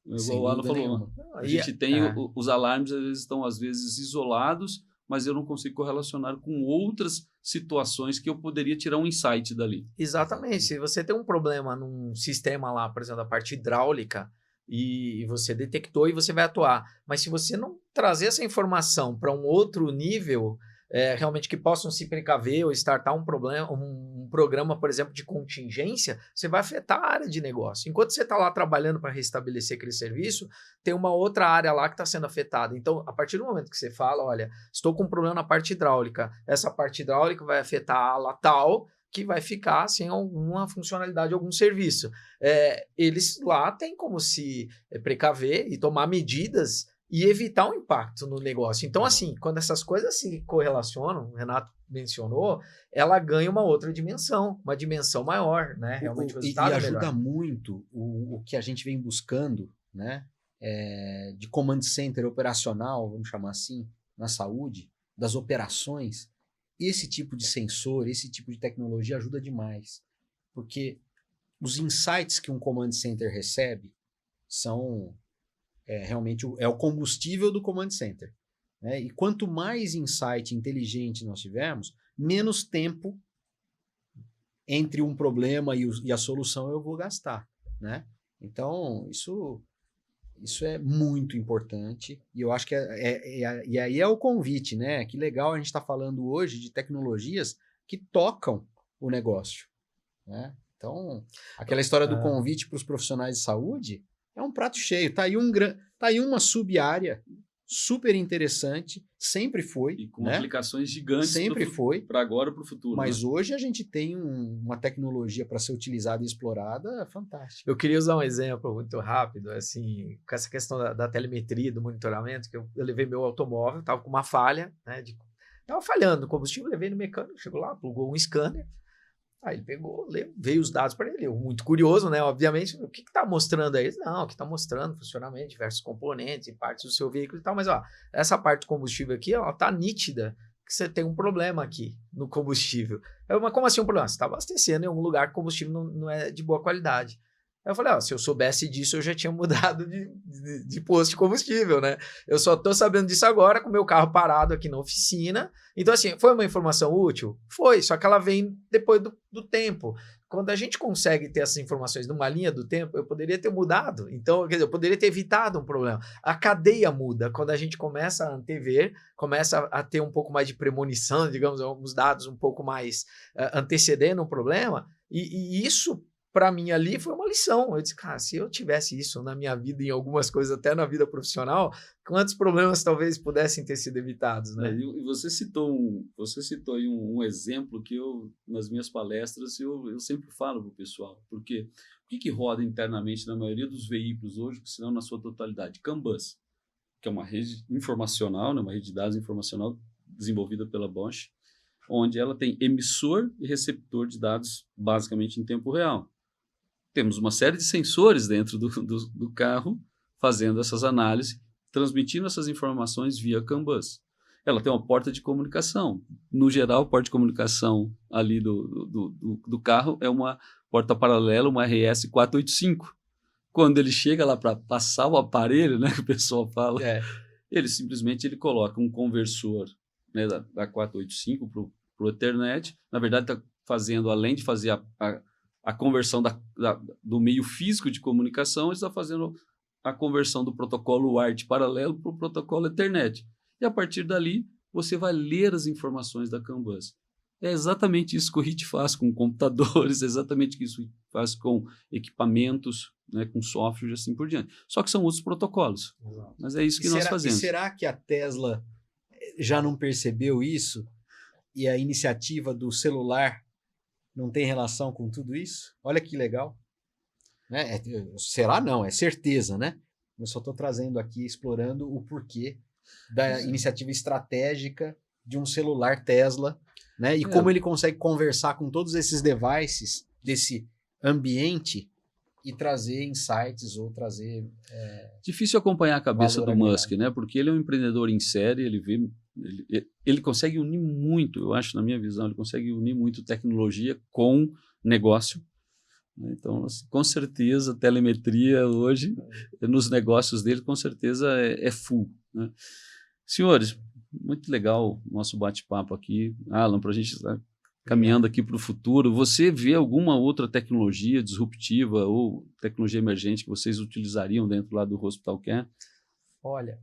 igual o Alan falou, a gente tem os alarmes, eles estão às vezes isolados, mas eu não consigo correlacionar com outras situações que eu poderia tirar um insight dali. Exatamente. Se você tem um problema num sistema lá, por exemplo, da parte hidráulica, e você detectou e você vai atuar, mas se você não trazer essa informação para um outro nível, realmente que possam se precaver ou startar um programa, por exemplo, de contingência, você vai afetar a área de negócio. Enquanto você está lá trabalhando para restabelecer aquele serviço, tem uma outra área lá que está sendo afetada. Então, a partir do momento que você fala, olha, estou com um problema na parte hidráulica, essa parte hidráulica vai afetar a ala tal, que vai ficar sem alguma funcionalidade, algum serviço. Eles lá têm como se precaver e tomar medidas e evitar um impacto no negócio. Então, assim, quando essas coisas se correlacionam, o Renato mencionou, ela ganha uma outra dimensão, uma dimensão maior, né? Realmente o resultado e ajuda melhor. muito o que a gente vem buscando, né? De command center operacional, vamos chamar assim, na saúde, das operações. Esse tipo de sensor, esse tipo de tecnologia ajuda demais, porque os insights que um command center recebe são realmente o combustível do command center, né? E quanto mais insight inteligente nós tivermos, menos tempo entre um problema e a solução eu vou gastar, né? Então, isso é muito importante e eu acho que e aí é o convite, né? Que legal a gente está falando hoje de tecnologias que tocam o negócio, né? Então, aquela história do convite para os profissionais de saúde é um prato cheio. Tá aí uma sub-área super interessante, sempre foi. E com né? aplicações gigantes para agora e para o futuro. Mas hoje a gente tem uma tecnologia para ser utilizada e explorada fantástica. Eu queria usar um exemplo muito rápido, assim, com essa questão da telemetria, do monitoramento, que eu levei meu automóvel, estava com uma falha, né? Estava falhando no combustível, levei no mecânico, chegou lá, plugou um scanner, aí ele pegou, veio os dados para ele, eu, muito curioso, né? Obviamente, o que está mostrando aí? Não, o que está mostrando funcionamento, diversos componentes e partes do seu veículo e tal, mas ó, essa parte do combustível aqui, ela está nítida, que você tem um problema aqui no combustível. Mas como assim um problema? Você está abastecendo em algum lugar que o combustível não é de boa qualidade. Aí eu falei, se eu soubesse disso, eu já tinha mudado de posto de combustível, né? Eu só tô sabendo disso agora com o meu carro parado aqui na oficina. Então, assim, foi uma informação útil? Foi, só que ela vem depois do tempo. Quando a gente consegue ter essas informações numa linha do tempo, eu poderia ter mudado. Então, quer dizer, eu poderia ter evitado um problema. A cadeia muda. Quando a gente começa a antever, começa a ter um pouco mais de premonição, digamos, alguns dados um pouco mais antecedendo um problema, e isso para mim ali foi uma lição. Eu disse, cara, se eu tivesse isso na minha vida, em algumas coisas, até na vida profissional, quantos problemas talvez pudessem ter sido evitados, né? E você citou aí um exemplo que eu, nas minhas palestras, eu sempre falo para o pessoal, porque o que roda internamente na maioria dos veículos hoje, se não na sua totalidade? CAN-bus, que é uma rede informacional, né, uma rede de dados informacional desenvolvida pela Bosch, onde ela tem emissor e receptor de dados basicamente em tempo real. Temos uma série de sensores dentro do carro fazendo essas análises, transmitindo essas informações via CAN-bus. Ela tem uma porta de comunicação. No geral, a porta de comunicação ali do carro é uma porta paralela, uma RS-485. Quando ele chega lá para passar o aparelho, né, que o pessoal fala, ele simplesmente coloca um conversor, né, da 485 para o Ethernet. Na verdade, está fazendo, além de fazer a conversão do meio físico de comunicação, ele está fazendo a conversão do protocolo WART paralelo para o protocolo Ethernet. E a partir dali, você vai ler as informações da CAN-bus. É exatamente isso que o HIT faz com computadores, é exatamente isso que faz com equipamentos, né, com software e assim por diante. Só que são outros protocolos. Exato. Mas é isso que nós fazemos. E será que a Tesla já não percebeu isso? E a iniciativa do celular não tem relação com tudo isso? Olha que legal. Né? Será não, é certeza, né? Eu só estou trazendo aqui, explorando o porquê da iniciativa estratégica de um celular Tesla, né? E como ele consegue conversar com todos esses devices desse ambiente e trazer insights ou trazer... Difícil acompanhar a cabeça do Musk, agregado. né? Porque ele é um empreendedor em série, ele consegue unir muito, eu acho, na minha visão, ele consegue unir muito tecnologia com negócio. Então, assim, com certeza, telemetria hoje, nos negócios dele, com certeza é full, né? Senhores, muito legal o nosso bate-papo aqui. Alan, para a gente estar caminhando aqui para o futuro, você vê alguma outra tecnologia disruptiva ou tecnologia emergente que vocês utilizariam dentro lá do Hospital Care? Olha,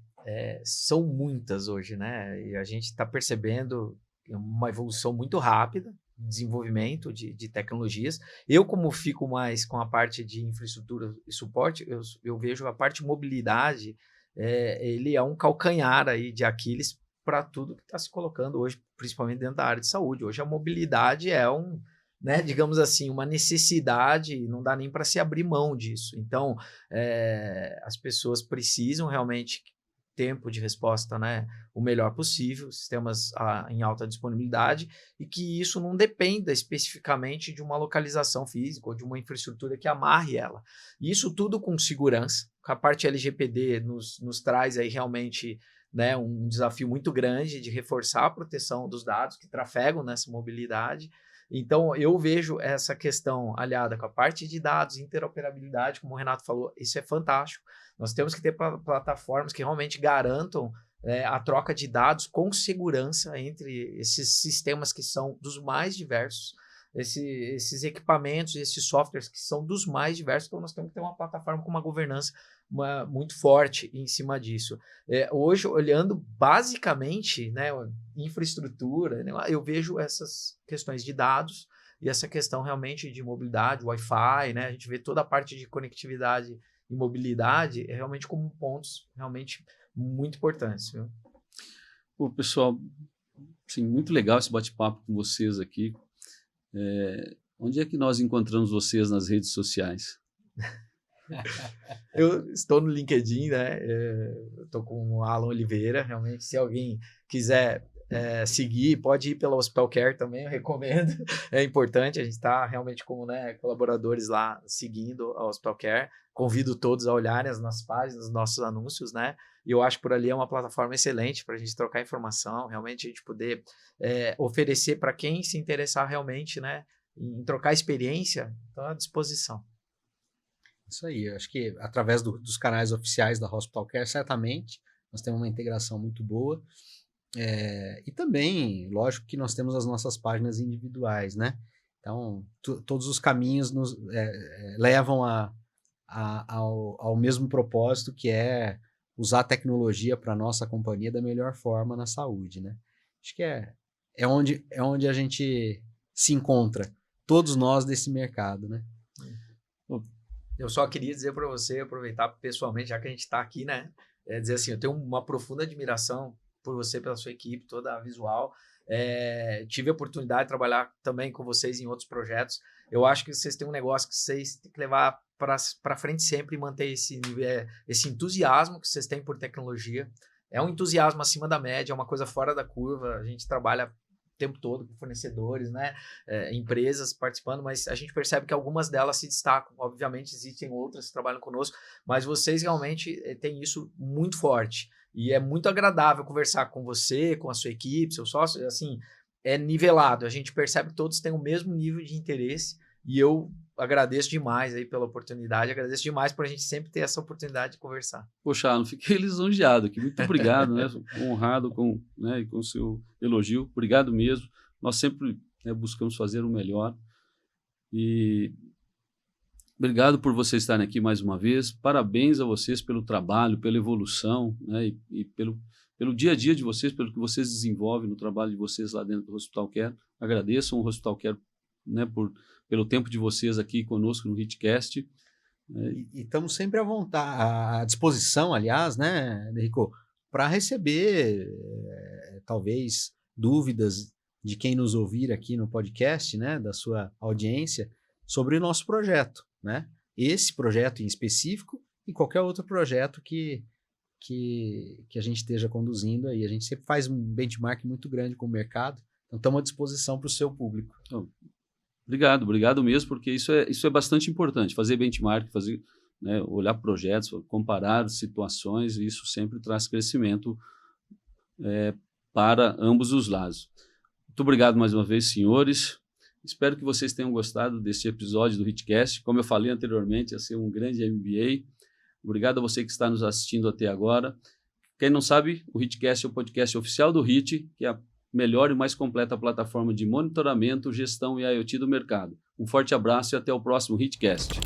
são muitas hoje, né? E a gente está percebendo uma evolução muito rápida, desenvolvimento de tecnologias. Eu, como fico mais com a parte de infraestrutura e suporte, eu vejo a parte de mobilidade, ele é um calcanhar aí de Aquiles para tudo que está se colocando hoje, principalmente dentro da área de saúde. Hoje a mobilidade é né, digamos assim, uma necessidade, não dá nem para se abrir mão disso. Então, as pessoas precisam realmente tempo de resposta, né, o melhor possível, sistemas em alta disponibilidade, e que isso não dependa especificamente de uma localização física ou de uma infraestrutura que amarre ela. E isso tudo com segurança. A parte LGPD nos traz aí realmente, né, um desafio muito grande de reforçar a proteção dos dados que trafegam nessa mobilidade. Então, eu vejo essa questão aliada com a parte de dados, interoperabilidade, como o Renato falou, isso é fantástico. Nós temos que ter plataformas que realmente garantam a troca de dados com segurança entre esses sistemas que são dos mais diversos, esses equipamentos, esses softwares que são dos mais diversos. Então, nós temos que ter uma plataforma com uma governança muito forte em cima disso. Hoje, olhando basicamente, né, infraestrutura, né, eu vejo essas questões de dados e essa questão realmente de mobilidade, Wi-Fi, né, a gente vê toda a parte de conectividade e mobilidade realmente como pontos realmente muito importantes. Viu? Pô, pessoal, assim, muito legal esse bate-papo com vocês aqui. Onde é que nós encontramos vocês nas redes sociais? Eu estou no LinkedIn, né? Eu estou com o Alan Oliveira. Realmente, se alguém quiser seguir, pode ir pela Hospital Care também, eu recomendo. É importante, a gente está realmente como, né, colaboradores lá seguindo a Hospital Care. Convido todos a olharem as nossas páginas, os nossos anúncios, né? E eu acho que por ali é uma plataforma excelente para a gente trocar informação, realmente a gente poder oferecer para quem se interessar realmente, né, em trocar experiência, então à disposição. Isso aí, eu acho que através dos canais oficiais da Hospital Care, certamente, nós temos uma integração muito boa. E também, lógico que nós temos as nossas páginas individuais, né? Então, todos os caminhos nos levam ao mesmo propósito, que é usar a tecnologia para a nossa companhia da melhor forma na saúde, né? Acho que é onde a gente se encontra, todos nós desse mercado, né? Eu só queria dizer para você, aproveitar pessoalmente, já que a gente está aqui, né? Dizer assim, eu tenho uma profunda admiração por você, pela sua equipe, toda a visual. Tive a oportunidade de trabalhar também com vocês em outros projetos. Eu acho que vocês têm um negócio que vocês têm que levar para frente sempre e manter esse entusiasmo que vocês têm por tecnologia. É um entusiasmo acima da média, é uma coisa fora da curva. A gente trabalha o tempo todo com fornecedores, né, empresas participando, mas a gente percebe que algumas delas se destacam. Obviamente existem outras que trabalham conosco, mas vocês realmente têm isso muito forte. E é muito agradável conversar com você, com a sua equipe, seu sócio, assim, é nivelado. A gente percebe que todos têm o mesmo nível de interesse e eu agradeço demais aí pela oportunidade, agradeço demais por a gente sempre ter essa oportunidade de conversar. Poxa, Alan, fiquei lisonjeado aqui. Muito obrigado, né? Honrado com o seu elogio. Obrigado mesmo. Nós sempre buscamos fazer o melhor. E obrigado por vocês estarem aqui mais uma vez. Parabéns a vocês pelo trabalho, pela evolução, né? E pelo dia a dia de vocês, pelo que vocês desenvolvem no trabalho de vocês lá dentro do Hospital Care. Agradeço ao Hospital Care, né, pelo tempo de vocês aqui conosco no HitCast. E estamos sempre à disposição, aliás, né, Enrico, para receber, talvez, dúvidas de quem nos ouvir aqui no podcast, né, da sua audiência, sobre o nosso projeto, né? Esse projeto em específico e qualquer outro projeto que a gente esteja conduzindo aí. A gente sempre faz um benchmark muito grande com o mercado, então estamos à disposição para o seu público. Obrigado mesmo, porque isso é bastante importante, fazer benchmark, né, olhar projetos, comparar situações, e isso sempre traz crescimento para ambos os lados. Muito obrigado mais uma vez, senhores. Espero que vocês tenham gostado deste episódio do HitCast. Como eu falei anteriormente, ia ser um grande MBA. Obrigado a você que está nos assistindo até agora. Quem não sabe, o HitCast é o podcast oficial do HIT, que é a melhor e mais completa plataforma de monitoramento, gestão e IoT do mercado. Um forte abraço e até o próximo HitCast.